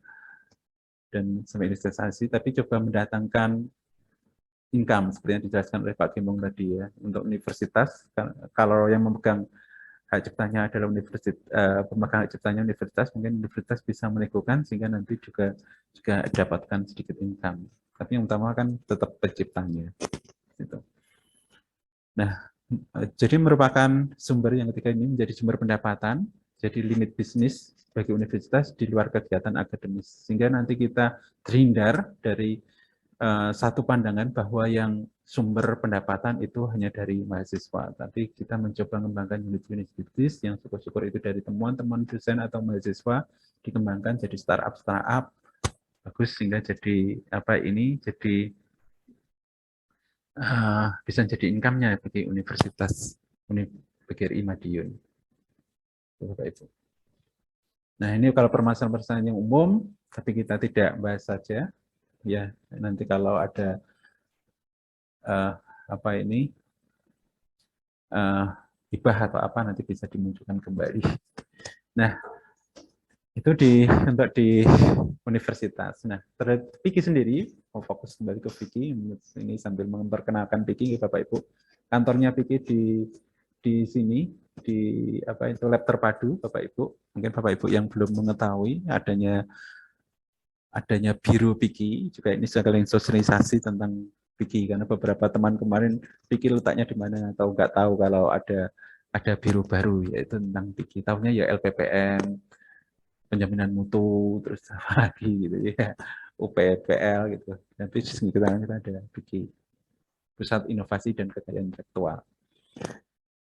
dan sampai indeksisasi, tapi coba mendatangkan income seperti yang dijelaskan oleh Pak Gembong tadi ya. Untuk universitas, kalau yang memegang hak ciptanya adalah universitas, pemegang hak ciptanya universitas, mungkin universitas bisa meneguhkan sehingga nanti juga dapatkan sedikit income. Tapi yang utama kan tetap penciptanya. Gitu. Nah, jadi merupakan sumber yang ketiga ini menjadi sumber pendapatan, jadi limit bisnis bagi universitas di luar kegiatan akademis, sehingga nanti kita terhindar dari satu pandangan bahwa yang sumber pendapatan itu hanya dari mahasiswa, tapi kita mencoba mengembangkan unit-unit bisnis yang syukur-syukur itu dari temuan-temuan dosen atau mahasiswa dikembangkan jadi startup bagus sehingga jadi apa ini jadi bisa jadi income-nya bagi Universitas PGRI Madiun. Bapak Ibu. Nah ini kalau permasalahan-permasalahan yang umum, tapi kita tidak bahas saja. Ya, nanti kalau ada apa ini hibah atau apa nanti bisa dimunculkan kembali. Nah, itu untuk di universitas. Nah, terhadap Piki sendiri, mau fokus kembali ke Piki ini sambil memperkenalkan Piki, Bapak Ibu. Kantornya Piki di sini di apa itu lab terpadu, Bapak Ibu. Mungkin Bapak Ibu yang belum mengetahui adanya Biro Piki, juga ini sekalian sosialisasi tentang Piki, karena beberapa teman kemarin Piki letaknya di mana, atau nggak tahu kalau ada biro baru, yaitu tentang Piki. Tahunya ya LPPM, penjaminan mutu, terus apa lagi gitu ya, UPPL gitu. Dan kita ada Piki, Pusat Inovasi dan Kekayaan Intelektual.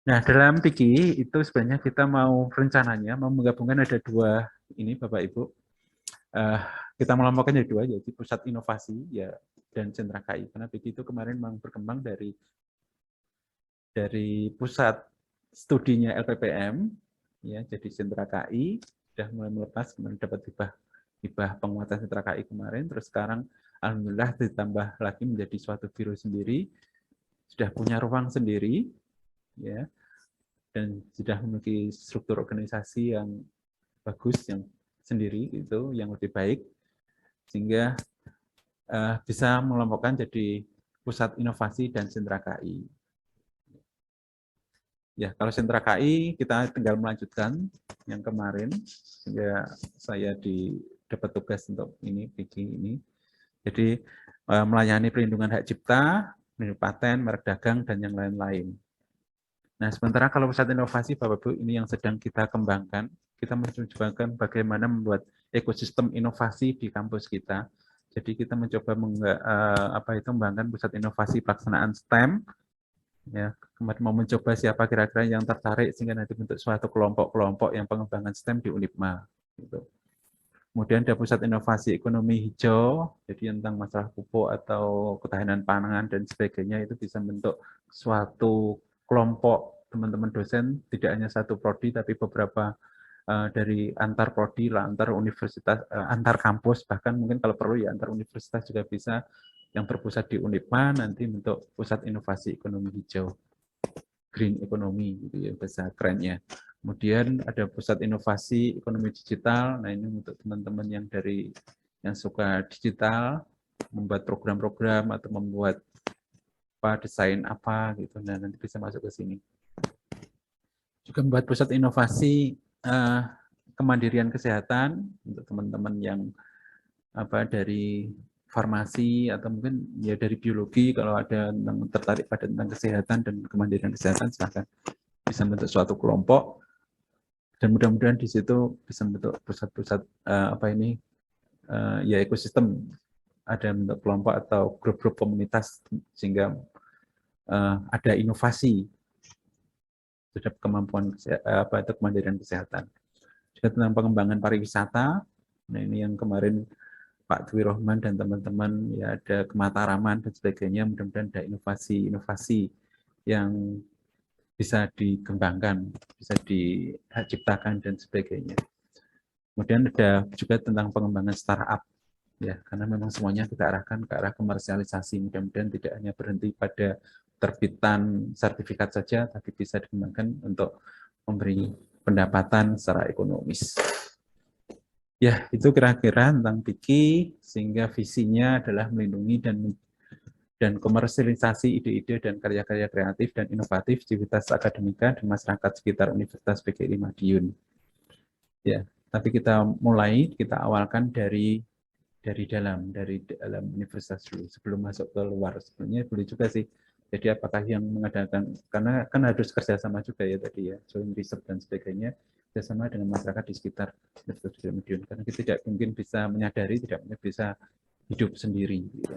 Nah, dalam Piki itu sebenarnya kita rencananya mau menggabungkan ada dua ini Bapak Ibu. Kita melompokan jadi dua, yaitu pusat inovasi ya dan sentra KI. Karena Piki itu kemarin memang berkembang dari pusat studinya LPPM, ya jadi sentra KI sudah mulai melepas, kemudian dapat hibah penguatan sentra KI kemarin, terus sekarang alhamdulillah ditambah lagi menjadi suatu biro sendiri, sudah punya ruang sendiri, ya dan sudah memiliki struktur organisasi yang bagus, yang sendiri itu yang lebih baik, sehingga bisa mengelompokkan jadi pusat inovasi dan sentra KI. Ya, kalau sentra KI kita tinggal melanjutkan yang kemarin, sehingga saya dapat tugas untuk ini, Piki ini. Jadi melayani perlindungan hak cipta, perlindungan paten, merek dagang dan yang lain-lain. Nah, sementara kalau pusat inovasi Bapak Ibu ini yang sedang kita kembangkan, kita mencoba bagaimana membuat ekosistem inovasi di kampus kita. Jadi kita mencoba mengembangkan pusat inovasi pelaksanaan STEM. Ya, kemarin mau mencoba siapa kira-kira yang tertarik sehingga nanti bentuk suatu kelompok-kelompok yang pengembangan STEM di Unipma. Gitu. Kemudian ada pusat inovasi ekonomi hijau, jadi tentang masalah pupuk atau ketahanan pangan dan sebagainya, itu bisa bentuk suatu kelompok teman-teman dosen, tidak hanya satu prodi tapi beberapa dari antar prodi, antar universitas, antar kampus, bahkan mungkin kalau perlu ya antar universitas juga bisa, yang berpusat di Unipma nanti bentuk pusat inovasi ekonomi hijau, green economy gitu ya bahasa kerennya. Kemudian ada pusat inovasi ekonomi digital. Nah, ini untuk teman-teman yang yang suka digital, membuat program-program atau membuat desain apa gitu. Nah, nanti bisa masuk ke sini. Juga membuat pusat inovasi kemandirian kesehatan untuk teman-teman yang dari farmasi atau mungkin ya dari biologi, kalau ada yang tertarik pada tentang kesehatan dan kemandirian kesehatan, silakan bisa bentuk suatu kelompok. Dan mudah-mudahan di situ bisa bentuk pusat-pusat ya ekosistem, ada bentuk kelompok atau grup-grup komunitas sehingga ada inovasi terhadap kemampuan kemandirian kesehatan. Juga tentang pengembangan pariwisata. Nah, ini yang kemarin Pak Dwi Rohman dan teman-teman ya ada kemataraman dan sebagainya. Mudah-mudahan ada inovasi-inovasi yang bisa dikembangkan, bisa diciptakan dan sebagainya. Kemudian ada juga tentang pengembangan startup, ya, karena memang semuanya kita arahkan ke arah komersialisasi. Mudah-mudahan tidak hanya berhenti pada terbitan sertifikat saja, tapi bisa dikembangkan untuk memberi pendapatan secara ekonomis. Ya, itu kira-kira tentang PIKI, sehingga visinya adalah melindungi dan komersialisasi ide-ide dan karya-karya kreatif dan inovatif civitas akademika dan masyarakat sekitar Universitas PGRI Madiun. Ya, tapi kita awalkan dari dalam universitas dulu sebelum masuk ke luar. Sebenarnya boleh juga sih. Jadi apakah yang mengadakan, karena kan harus kerjasama juga ya tadi ya, joint research dan sebagainya, kerjasama dengan masyarakat di sekitar Universitas PGRI Madiun. Karena kita tidak mungkin bisa menyadari, tidak mungkin bisa hidup sendiri. Gitu.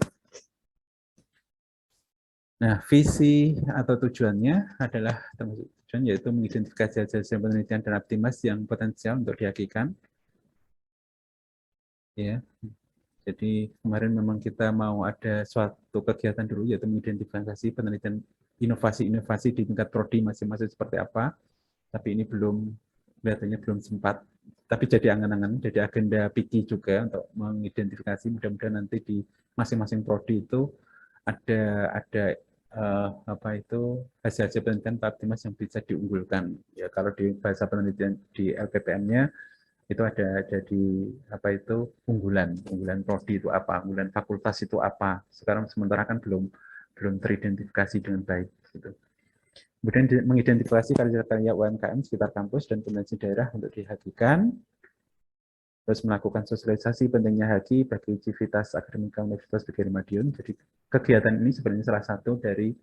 Nah, visi atau tujuannya adalah tujuan yaitu mengidentifikasi hasil penelitian dan optimas yang potensial untuk dihakikan. Ya, jadi kemarin memang kita mau ada suatu kegiatan dulu yaitu mengidentifikasi penelitian inovasi-inovasi di tingkat prodi masing-masing seperti apa. Tapi ini kelihatannya belum sempat. Tapi jadi angan-angan, jadi agenda PIKI juga untuk mengidentifikasi. Mudah-mudahan nanti di masing-masing prodi itu ada hasil-hasil penelitian optimas yang bisa diunggulkan. Ya, kalau di bahasa penelitian di LPPM-nya itu ada di unggulan prodi itu apa, unggulan fakultas itu apa. Sekarang sementara kan belum teridentifikasi dengan baik gitu. Kemudian mengidentifikasi karya-karya UMKM sekitar kampus dan potensi daerah untuk dihakikan. Terus melakukan sosialisasi pentingnya HAKI bagi civitas akademika Universitas PGRI Madiun. Jadi kegiatan ini sebenarnya salah satu dari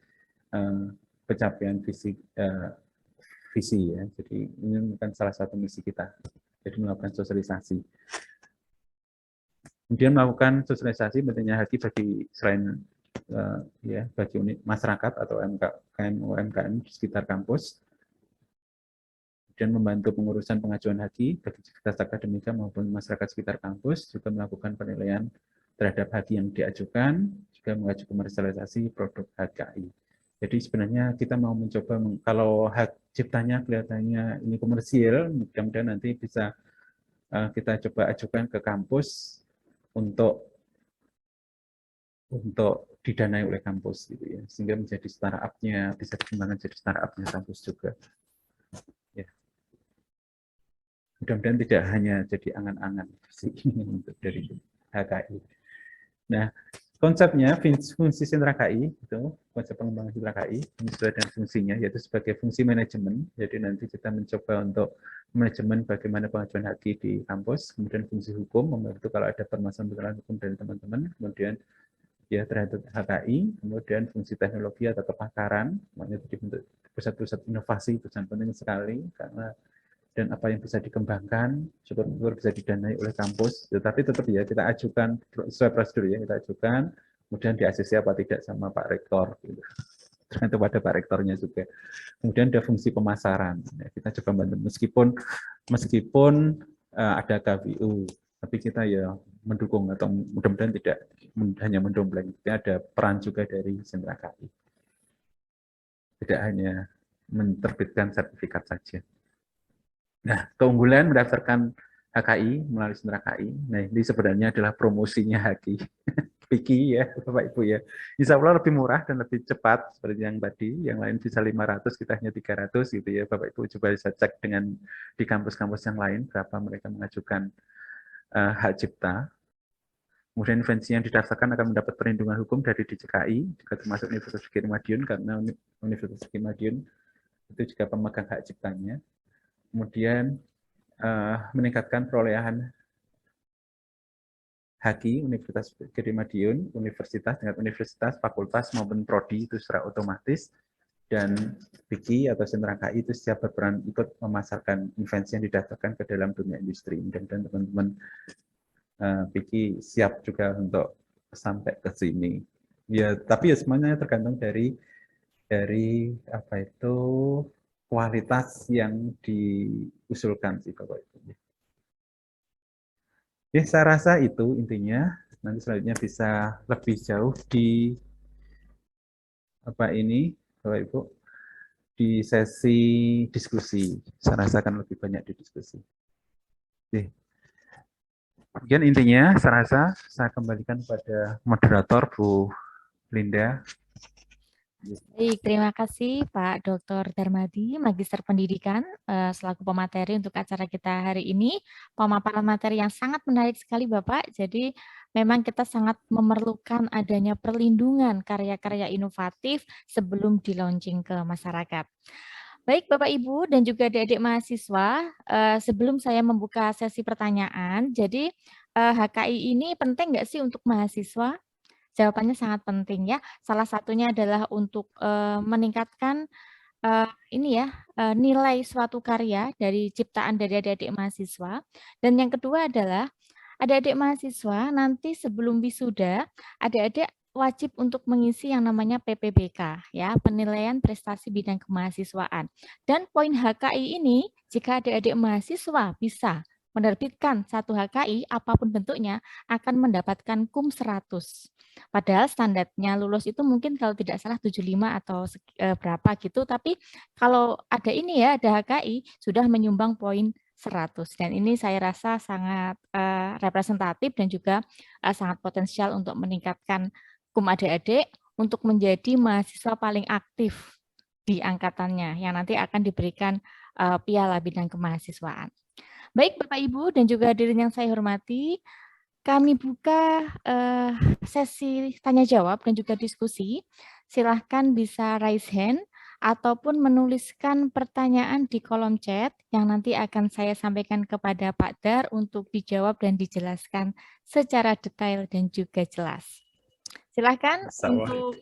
pencapaian visi ya. Jadi ini bukan salah satu misi kita. Jadi melakukan sosialisasi. Kemudian melakukan sosialisasi pentingnya HAKI bagi selain bagi unit masyarakat atau UMKM di sekitar kampus. Dan membantu pengurusan pengajuan HAKI bagi civitas akademika maupun masyarakat sekitar kampus, juga melakukan penilaian terhadap HAKI yang diajukan, juga mengajukan komersialisasi produk HKI. Jadi sebenarnya kita mau mencoba, kalau hak ciptanya kelihatannya ini komersial, mudah-mudahan nanti bisa kita coba ajukan ke kampus untuk didanai oleh kampus, gitu ya, sehingga menjadi startup-nya, bisa dikembangkan jadi startup-nya kampus juga. Ya. Mudah-mudahan tidak hanya jadi angan-angan untuk dari HKI. Nah, konsepnya fungsi sentra KI itu konsep pengembangan sentra KI sesuai dengan fungsinya yaitu sebagai fungsi manajemen. Jadi nanti kita mencoba untuk manajemen bagaimana pengajuan HAKI di kampus, kemudian fungsi hukum membantu kalau ada permasalahan hukum dari teman-teman, kemudian ya terhadap HKI, kemudian fungsi teknologi atau kepakaran, makanya jadi bentuk pusat-pusat inovasi itu sangat penting sekali karena dan apa yang bisa dikembangkan, syukur-syukur bisa didanai oleh kampus, tetapi tetap ya kita ajukan sesuai prosedur ya, kita ajukan, kemudian di ACC apa tidak sama Pak Rektor, gitu. Tergantung pada Pak Rektornya juga. Kemudian ada fungsi pemasaran, ya, kita coba bantu meskipun ada KWU Tapi kita ya mendukung atau mudah-mudahan tidak hanya mendompleng, tapi ada peran juga dari sentra KI. Tidak hanya menerbitkan sertifikat saja. Nah, keunggulan mendaftarkan HKI melalui sentra KI, nah ini sebenarnya adalah promosinya HKI. Piki ya, Bapak Ibu ya. Insya Allah lebih murah dan lebih cepat seperti yang tadi, yang lain bisa 500, kita hanya 300 gitu ya. Bapak Ibu coba bisa cek dengan di kampus-kampus yang lain berapa mereka mengajukan hak cipta. Kemudian invensi yang didaftarkan akan mendapat perlindungan hukum dari DJKI, juga termasuk Universitas Giri Madiun, karena Universitas Giri Madiun itu juga pemegang hak ciptanya. Kemudian meningkatkan perolehan HKI, Universitas Giri Madiun, universitas dengan universitas, fakultas maupun prodi itu secara otomatis, dan PIKI atau sentra KI itu siap berperan ikut memasarkan invensi yang didaftarkan ke dalam dunia industri. Dan teman-teman PIKI siap juga untuk sampai ke sini. Ya, tapi ya semuanya tergantung dari apa itu kualitas yang diusulkan sih Bapak Ibu. Ya, saya rasa itu intinya. Nanti selanjutnya bisa lebih jauh di apa ini Bapak Ibu di sesi diskusi. Saya rasa akan lebih banyak di diskusi. Oke. Kemudian intinya saya rasa saya kembalikan kepada moderator Bu Linda. Baik, terima kasih Pak Dr. Darmadi, Magister Pendidikan, selaku pemateri untuk acara kita hari ini. Pemaparan materi yang sangat menarik sekali Bapak, jadi memang kita sangat memerlukan adanya perlindungan karya-karya inovatif sebelum di-launching ke masyarakat. Baik Bapak Ibu dan juga adik-adik mahasiswa, sebelum saya membuka sesi pertanyaan, jadi HKI ini penting nggak sih untuk mahasiswa? Jawabannya sangat penting ya. Salah satunya adalah untuk meningkatkan ini ya nilai suatu karya dari ciptaan dari adik-adik mahasiswa. Dan yang kedua adalah adik-adik mahasiswa nanti sebelum wisuda, adik-adik wajib untuk mengisi yang namanya PPBK ya, penilaian prestasi bidang kemahasiswaan. Dan poin HKI ini jika adik-adik mahasiswa bisa menerbitkan satu HKI apapun bentuknya akan mendapatkan KUM 100. Padahal standarnya lulus itu mungkin kalau tidak salah 75 atau berapa gitu, tapi kalau ada ini ya, ada HKI sudah menyumbang poin 100. Dan ini saya rasa sangat representatif dan juga sangat potensial untuk meningkatkan KUM adik-adik untuk menjadi mahasiswa paling aktif di angkatannya yang nanti akan diberikan piala bidang kemahasiswaan. Baik Bapak Ibu dan juga hadirin yang saya hormati, kami buka sesi tanya jawab dan juga diskusi. Silahkan bisa raise hand ataupun menuliskan pertanyaan di kolom chat yang nanti akan saya sampaikan kepada Pak Dar untuk dijawab dan dijelaskan secara detail dan juga jelas. Silahkan untuk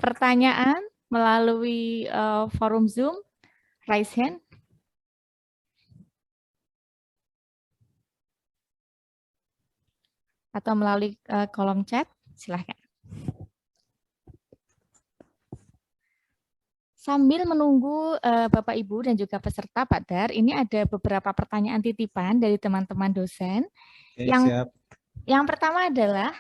pertanyaan melalui forum Zoom, raise hand. Atau melalui kolom chat, silahkan. Sambil menunggu Bapak Ibu dan juga peserta Pak Dar, ini ada beberapa pertanyaan titipan dari teman-teman dosen. Yang pertama adalah,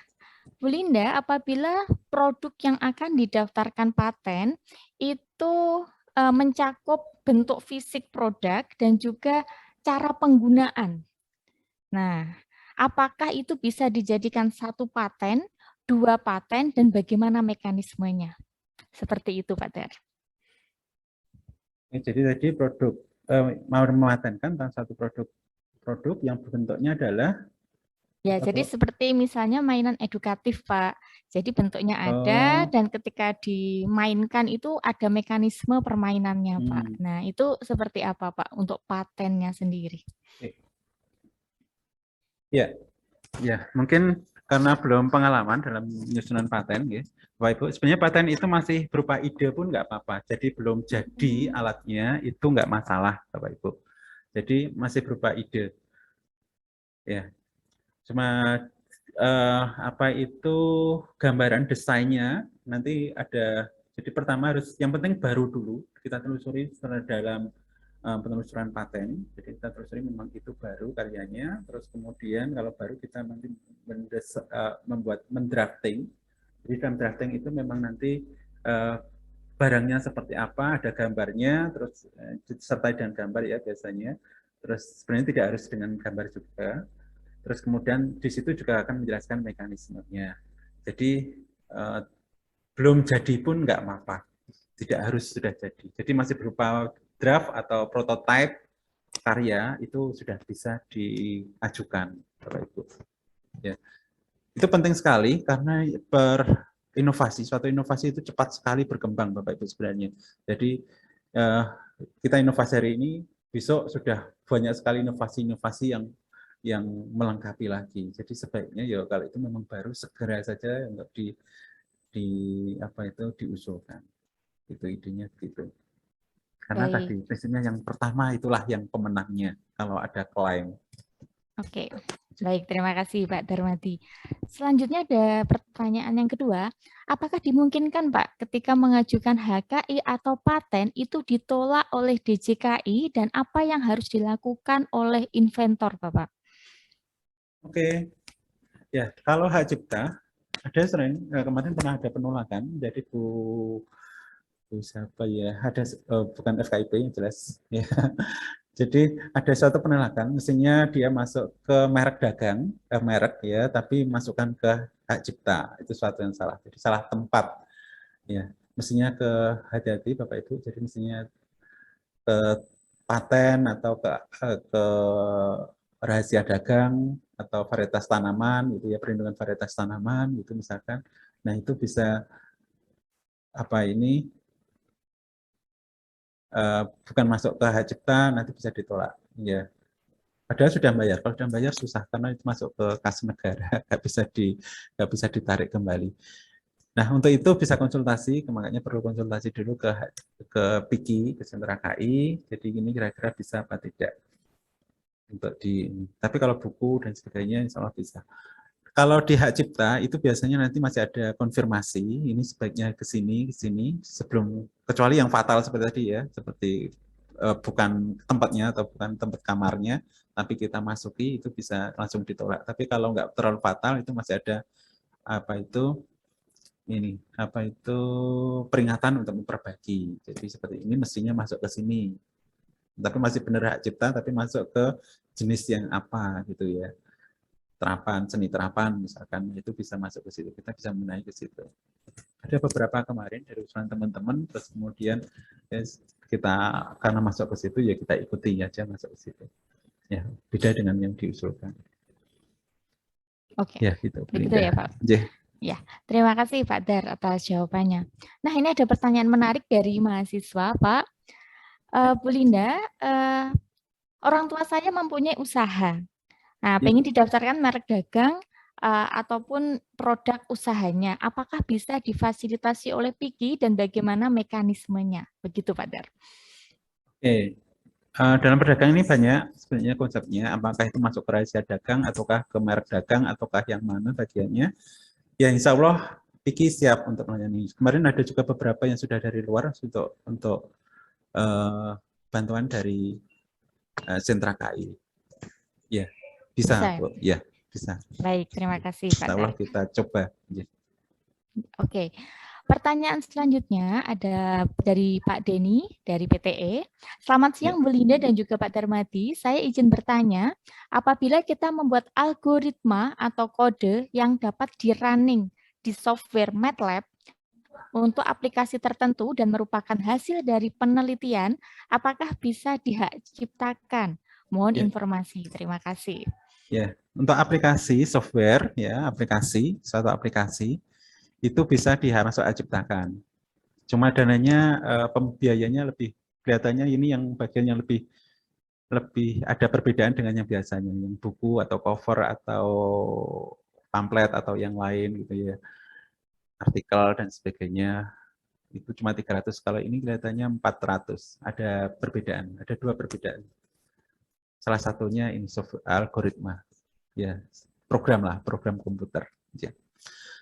Bu Linda, apabila produk yang akan didaftarkan paten itu mencakup bentuk fisik produk dan juga cara penggunaan. Nah, apakah itu bisa dijadikan satu paten, dua paten, dan bagaimana mekanismenya? Seperti itu, Pak Dar. Jadi tadi produk mau mematenkan tentang satu produk yang bentuknya adalah ya, jadi seperti misalnya mainan edukatif, Pak. Jadi bentuknya ada dan ketika dimainkan itu ada mekanisme permainannya, Pak. Nah, itu seperti apa, Pak, untuk patennya sendiri? Ya, mungkin karena belum pengalaman dalam penyusunan paten, ya, Bapak Ibu. Sebenarnya paten itu masih berupa ide pun nggak apa-apa. Jadi belum jadi alatnya itu nggak masalah, Bapak Ibu. Jadi masih berupa ide. Ya, cuma apa itu gambaran desainnya nanti ada. Jadi pertama harus yang penting baru dulu kita telusuri secara dalam penelusuran paten. Jadi kita telusuri memang itu baru karyanya. Terus kemudian kalau baru kita nanti membuat mendrafting. Jadi dalam drafting itu memang nanti barangnya seperti apa, ada gambarnya, terus disertai dengan gambar ya biasanya. Terus sebenarnya tidak harus dengan gambar juga. Terus kemudian di situ juga akan menjelaskan mekanismenya. Jadi belum jadi pun nggak apa-apa, tidak harus sudah jadi. Jadi masih berupa draft atau prototype karya itu sudah bisa diajukan, Bapak Ibu. Ya. Itu penting sekali karena suatu inovasi itu cepat sekali berkembang, Bapak Ibu sebenarnya. Jadi kita inovasi hari ini, besok sudah banyak sekali inovasi-inovasi yang melengkapi lagi. Jadi sebaiknya ya kalau itu memang baru segera saja untuk diusulkan. Itu idenya begitu. Karena tadi prinsipnya yang pertama itulah yang pemenangnya kalau ada klaim. Oke. Baik, terima kasih Pak Darmadi. Selanjutnya ada pertanyaan yang kedua. Apakah dimungkinkan Pak ketika mengajukan HKI atau paten itu ditolak oleh DJKI dan apa yang harus dilakukan oleh inventor Bapak? Oke, ya kalau hak cipta, ada sering, kemarin pernah ada penolakan, jadi Bu siapa ya, ada bukan FKIP yang jelas, ya. Jadi ada suatu penolakan, mestinya dia masuk ke merek dagang, merek ya, tapi masukkan ke hak cipta, itu suatu yang salah. Jadi salah tempat, ya. Mestinya ke hati-hati Bapak Ibu, jadi mestinya ke paten atau ke rahasia dagang atau varietas tanaman, gitu ya, perlindungan varietas tanaman, gitu misalkan. Nah itu bisa bukan masuk ke hak cipta, nanti bisa ditolak. Ya. Padahal sudah bayar. Kalau sudah bayar susah karena itu masuk ke kas negara, nggak bisa ditarik kembali. Nah untuk itu bisa konsultasi, makanya perlu konsultasi dulu ke PIKI, ke Sentra KI. Jadi ini kira-kira bisa apa tidak untuk Tapi kalau buku dan sebagainya, insya Allah bisa. Kalau di hak cipta itu biasanya nanti masih ada konfirmasi, ini sebaiknya ke sini, sebelum, kecuali yang fatal seperti tadi ya, seperti bukan tempatnya atau bukan tempat kamarnya, tapi kita masuki itu bisa langsung ditolak. Tapi kalau nggak terlalu fatal itu masih ada peringatan untuk memperbaiki. Jadi seperti ini mestinya masuk ke sini, tapi masih benar hak cipta, tapi masuk ke jenis yang apa gitu ya. Seni terapan misalkan, itu bisa masuk ke situ, kita bisa menaik ke situ. Ada beberapa kemarin dari usulan teman-teman, terus kemudian kita karena masuk ke situ ya kita ikuti aja masuk ke situ. Ya, beda dengan yang diusulkan. Oke. Ya, gitu. Begitu ya Pak. Ya, terima kasih Pak Dar atas jawabannya. Nah, ini ada pertanyaan menarik dari mahasiswa, Pak. Bu Linda, orang tua saya mempunyai usaha. Nah, pengen didaftarkan merek dagang ataupun produk usahanya. Apakah bisa difasilitasi oleh PIKI dan bagaimana mekanismenya? Begitu Pak Dar. Oke. Dalam perdagangan ini banyak sebenarnya konsepnya. Apakah itu masuk ke rahasia dagang, ataukah ke merek dagang, ataukah yang mana bagiannya? Ya, insya Allah PIKI siap untuk melayani. Kemarin ada juga beberapa yang sudah dari luar untuk bantuan dari Sentra KI. Ya. Bisa, Bu. Ya, bisa. Baik, terima kasih Pak Dar. Kita coba. Ya. Oke, pertanyaan selanjutnya ada dari Pak Denny dari PTE. Selamat siang Bu Linda dan juga Pak Darmadi. Saya izin bertanya, apabila kita membuat algoritma atau kode yang dapat di-running di software MATLAB untuk aplikasi tertentu dan merupakan hasil dari penelitian, apakah bisa dihak ciptakan? Mohon informasi. Terima kasih. Ya, untuk aplikasi software, ya suatu aplikasi itu bisa masuk ciptakan. Cuma dananya, pembiayanya lebih kelihatannya ini yang bagian yang lebih ada perbedaan dengan yang biasanya, yang buku atau cover atau pamflet atau yang lain gitu ya, artikel dan sebagainya itu cuma 300. Kalau ini kelihatannya 400. Ada perbedaan, ada dua perbedaan. Salah satunya ini software algoritma, ya program komputer. Ya.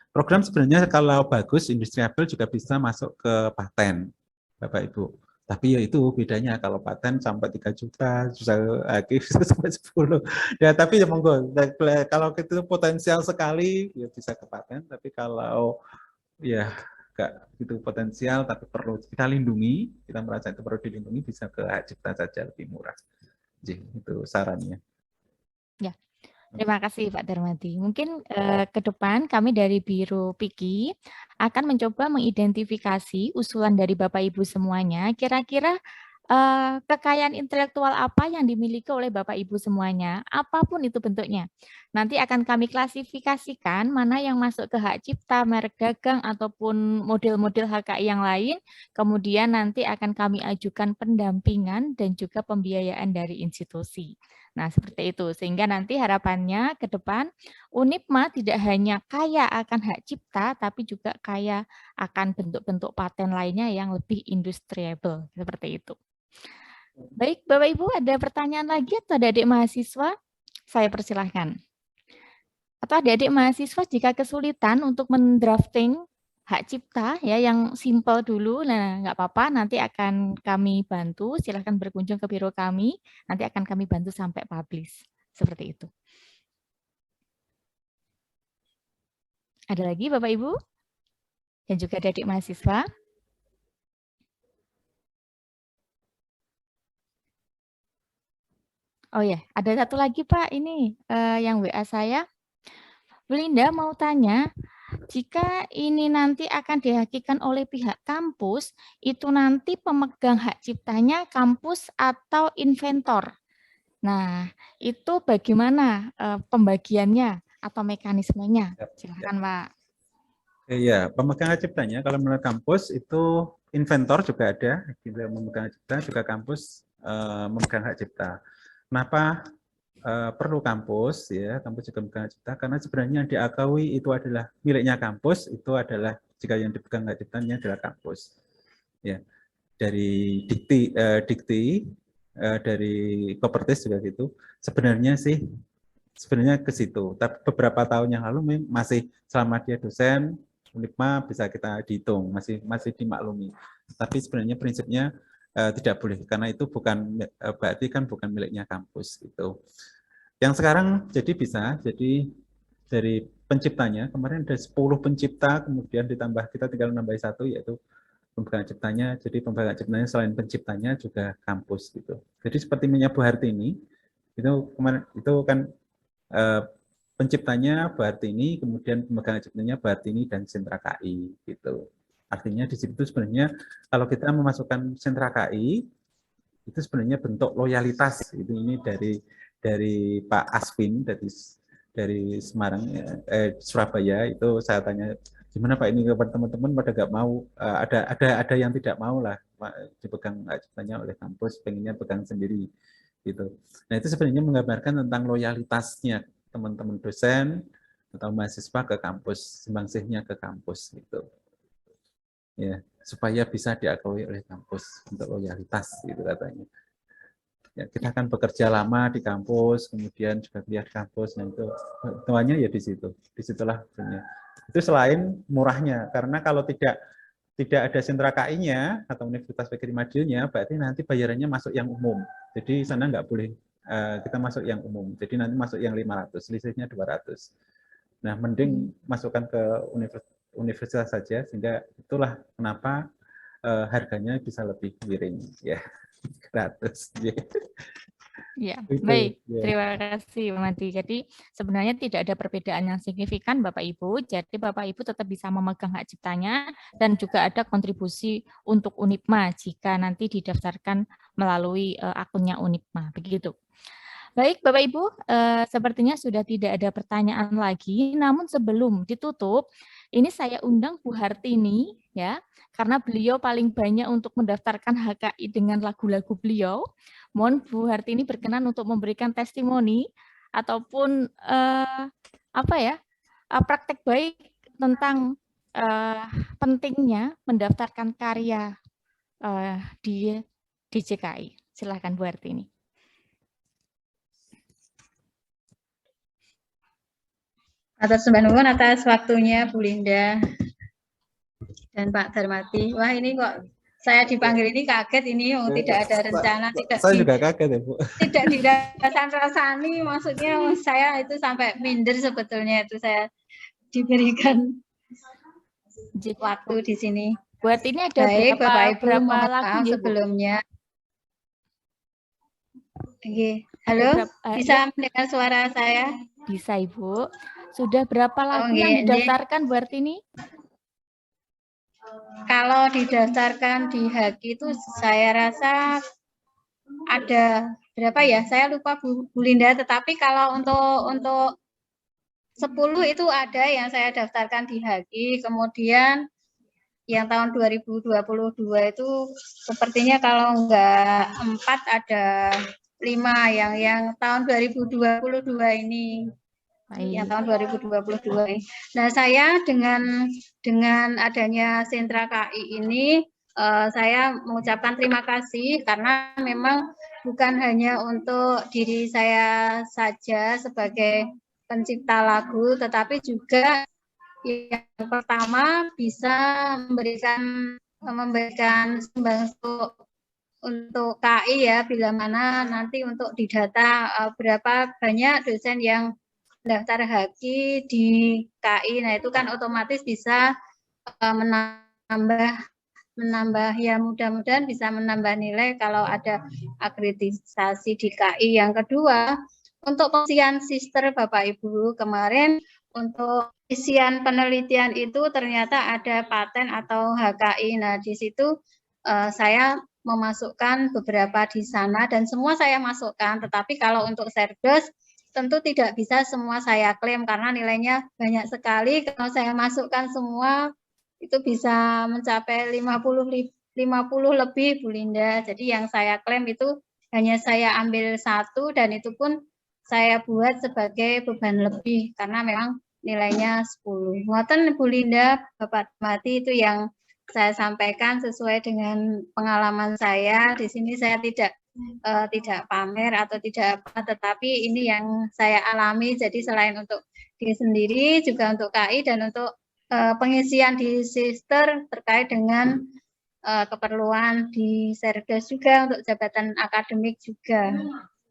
Program sebenarnya kalau bagus industriable juga bisa masuk ke paten, Bapak Ibu. Tapi ya itu bedanya kalau paten sampai 3 juta, bisa sampai 10. Ya tapi ya monggo. Kalau itu potensial sekali ya bisa ke paten, tapi kalau ya enggak gitu potensial tapi perlu kita lindungi, kita merasa itu perlu dilindungi, bisa ke hak cipta saja lebih murah. Jadi itu sarannya. Ya. Terima kasih Pak Darmadi. Mungkin ke depan kami dari Biro Piki akan mencoba mengidentifikasi usulan dari Bapak Ibu semuanya. Kira-kira kekayaan intelektual apa yang dimiliki oleh Bapak Ibu semuanya, apapun itu bentuknya. Nanti akan kami klasifikasikan mana yang masuk ke hak cipta, merek dagang, ataupun model-model HKI yang lain. Kemudian nanti akan kami ajukan pendampingan dan juga pembiayaan dari institusi. Nah, seperti itu. Sehingga nanti harapannya ke depan UNIPMA tidak hanya kaya akan hak cipta, tapi juga kaya akan bentuk-bentuk paten lainnya yang lebih industriable. Seperti itu. Baik, Bapak Ibu, ada pertanyaan lagi atau adik-adik mahasiswa? Saya persilahkan. Atau adik-adik mahasiswa jika kesulitan untuk mendrafting hak cipta ya yang simple dulu, nah nggak apa-apa, nanti akan kami bantu, silahkan berkunjung ke biro kami, nanti akan kami bantu sampai publish, seperti itu. Ada lagi Bapak Ibu? Dan juga adik mahasiswa? Oh ya, ada satu lagi Pak, ini yang WA saya. Bu Linda mau tanya, jika ini nanti akan dihakikan oleh pihak kampus, itu nanti pemegang hak ciptanya kampus atau inventor. Nah, itu bagaimana pembagiannya atau mekanismenya? Silakan Pak. Iya, pemegang hak ciptanya kalau menurut kampus itu inventor juga ada, memegang hak cipta juga kampus memegang hak cipta. Kenapa perlu kampus ya, kampus juga memegang hak cipta karena sebenarnya yang diakui itu adalah miliknya kampus, itu adalah jika yang dipegang hak ciptanya adalah kampus. Ya, dari dikti dari Kopertis juga gitu. Sebenarnya ke situ. Tapi beberapa tahun yang lalu masih selama dia dosen UNIPMA bisa kita dihitung, masih dimaklumi. Tapi sebenarnya prinsipnya tidak boleh karena itu bukan berarti kan bukan miliknya kampus gitu. Yang sekarang jadi bisa, jadi dari penciptanya kemarin ada 10 pencipta, kemudian ditambah kita tinggal nambah 1 yaitu pemegang ciptanya. Jadi pemegang ciptanya selain penciptanya juga kampus gitu. Jadi seperti Bu Hartini itu kemarin itu kan penciptanya Bu Hartini, kemudian pemegang ciptanya Bu Hartini dan sentra KI gitu. Artinya di situ sebenarnya kalau kita memasukkan sentra KI itu sebenarnya bentuk loyalitas. Ini dari Pak Aswin dari Semarang Surabaya itu saya tanya gimana Pak ini teman-teman pada nggak mau ada yang tidak mau lah dipegang ciptanya oleh kampus, pengennya pegang sendiri gitu. Nah itu sebenarnya menggambarkan tentang loyalitasnya teman-teman dosen atau mahasiswa ke kampus, sumbangsihnya ke kampus gitu. Ya, supaya bisa diakui oleh kampus untuk loyalitas gitu katanya. Ya, kita akan bekerja lama di kampus, kemudian juga lihat kampus, nah itu tuanya ya di situ, disitulah sebenarnya. Itu selain murahnya, karena kalau tidak ada sentra KI-nya atau Universitas Negeri Madiunnya, berarti nanti bayarannya masuk yang umum. Jadi sana nggak boleh kita masuk yang umum. Jadi nanti masuk yang 500, selisihnya 200. Nah, mending masukkan ke universitas saja, sehingga itulah kenapa harganya bisa lebih miring ya. Gratis. Ya, baik. Terima kasih, Pak Madi. Jadi sebenarnya tidak ada perbedaan yang signifikan, Bapak Ibu. Jadi Bapak Ibu tetap bisa memegang hak ciptanya dan juga ada kontribusi untuk UNIPMA jika nanti didaftarkan melalui akunnya UNIPMA. Begitu. Baik, Bapak Ibu, sepertinya sudah tidak ada pertanyaan lagi. Namun sebelum ditutup, ini saya undang Bu Hartini, ya, karena beliau paling banyak untuk mendaftarkan HKI dengan lagu-lagu beliau. Mohon Bu Hartini berkenan untuk memberikan testimoni ataupun praktek baik tentang pentingnya mendaftarkan karya di DJKI. Silakan Bu Hartini. Atas sembah nuwun atas waktunya Bu Linda dan Pak Darmadi. Wah ini kok Saya dipanggil ini kaget ini, tidak ada rencana, Saya juga kaget ya, Bu. tidak dirasa-rasani, maksudnya saya itu sampai minder sebetulnya itu saya diberikan waktu di sini. Buat ini ada Baik, Bapak Ibu, berapa mohon lagu maaf nih, Bu? sebelumnya. Oke, halo, bisa mendengar suara saya? Bisa, Ibu. Sudah berapa lagu nggih. yang didaftarkan buat ini? Kalau didaftarkan di Haki itu saya rasa ada berapa ya? Saya lupa Bu Linda, tetapi kalau untuk 10 itu ada yang saya daftarkan di Haki, kemudian yang tahun 2022 itu sepertinya kalau enggak 4 ada 5 yang tahun 2022 ini. Yang tahun 2022 ini. Nah, saya dengan adanya sentra KI ini saya mengucapkan terima kasih karena memang bukan hanya untuk diri saya saja sebagai pencipta lagu, tetapi juga yang pertama bisa memberikan sumbang untuk KI ya, bila mana nanti untuk didata berapa banyak dosen yang daftar Haki di KI. Nah, itu kan otomatis bisa menambah ya, mudah-mudahan bisa menambah nilai kalau ada akreditisasi di KI. Yang kedua, untuk pengisian sister Bapak Ibu, kemarin untuk isian penelitian itu ternyata ada paten atau HKI. Nah, di situ saya memasukkan beberapa di sana dan semua saya masukkan, tetapi kalau untuk Serdos tentu tidak bisa semua saya klaim karena nilainya banyak sekali. Kalau saya masukkan semua itu bisa mencapai 50 lebih, Bu Linda. Jadi yang saya klaim itu hanya saya ambil 1 dan itu pun saya buat sebagai beban lebih karena memang nilainya 10. Ngoten Bu Linda, Bapak Mati, itu yang saya sampaikan sesuai dengan pengalaman saya. Di sini saya tidak pamer atau tidak apa, tetapi ini yang saya alami. Jadi selain untuk diri sendiri, juga untuk KI dan untuk pengisian di sister terkait dengan keperluan di Serdes juga untuk jabatan akademik juga.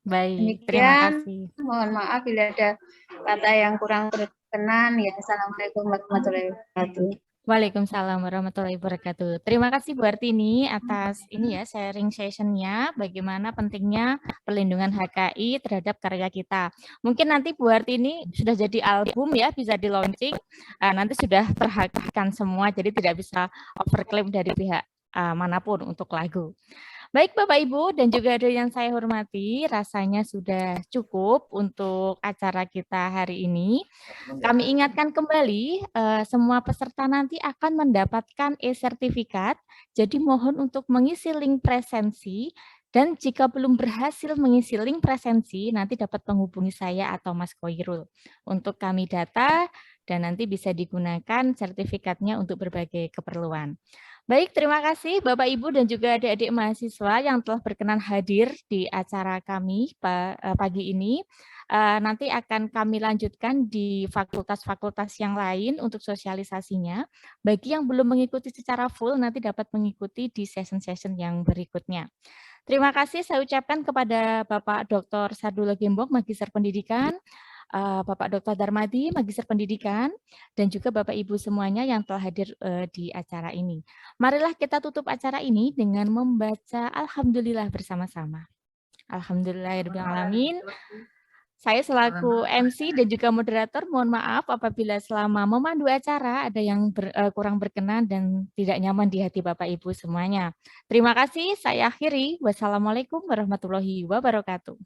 Baik, terima kasih. Mohon maaf bila ada kata yang kurang berkenan. Ya, Assalamualaikum warahmatullahi wabarakatuh. Waalaikumsalam warahmatullahi wabarakatuh. Terima kasih Bu Artini atas ini ya sharing sessionnya bagaimana pentingnya perlindungan HKI terhadap karya kita. Mungkin nanti Bu Artini sudah jadi album ya, bisa di launching, nanti sudah terhakikan semua, jadi tidak bisa overclaim dari pihak manapun untuk lagu. Baik Bapak Ibu dan juga ada yang saya hormati, rasanya sudah cukup untuk acara kita hari ini. Kami ingatkan kembali, semua peserta nanti akan mendapatkan e-sertifikat, jadi mohon untuk mengisi link presensi, dan jika belum berhasil mengisi link presensi, nanti dapat menghubungi saya atau Mas Koirul untuk kami data, dan nanti bisa digunakan sertifikatnya untuk berbagai keperluan. Baik, terima kasih Bapak Ibu dan juga adik-adik mahasiswa yang telah berkenan hadir di acara kami pagi ini. Nanti akan kami lanjutkan di fakultas-fakultas yang lain untuk sosialisasinya. Bagi yang belum mengikuti secara full, nanti dapat mengikuti di session-session yang berikutnya. Terima kasih saya ucapkan kepada Bapak Dr. Sardula Gembong, Magister Pendidikan, Bapak Dr. Darmadi, Magister Pendidikan, dan juga Bapak Ibu semuanya yang telah hadir di acara ini. Marilah kita tutup acara ini dengan membaca Alhamdulillah bersama-sama. Alhamdulillahirrahmanirrahim. Saya selaku MC dan juga moderator, mohon maaf apabila selama memandu acara ada yang kurang berkenan dan tidak nyaman di hati Bapak Ibu semuanya. Terima kasih, saya akhiri. Wassalamualaikum warahmatullahi wabarakatuh.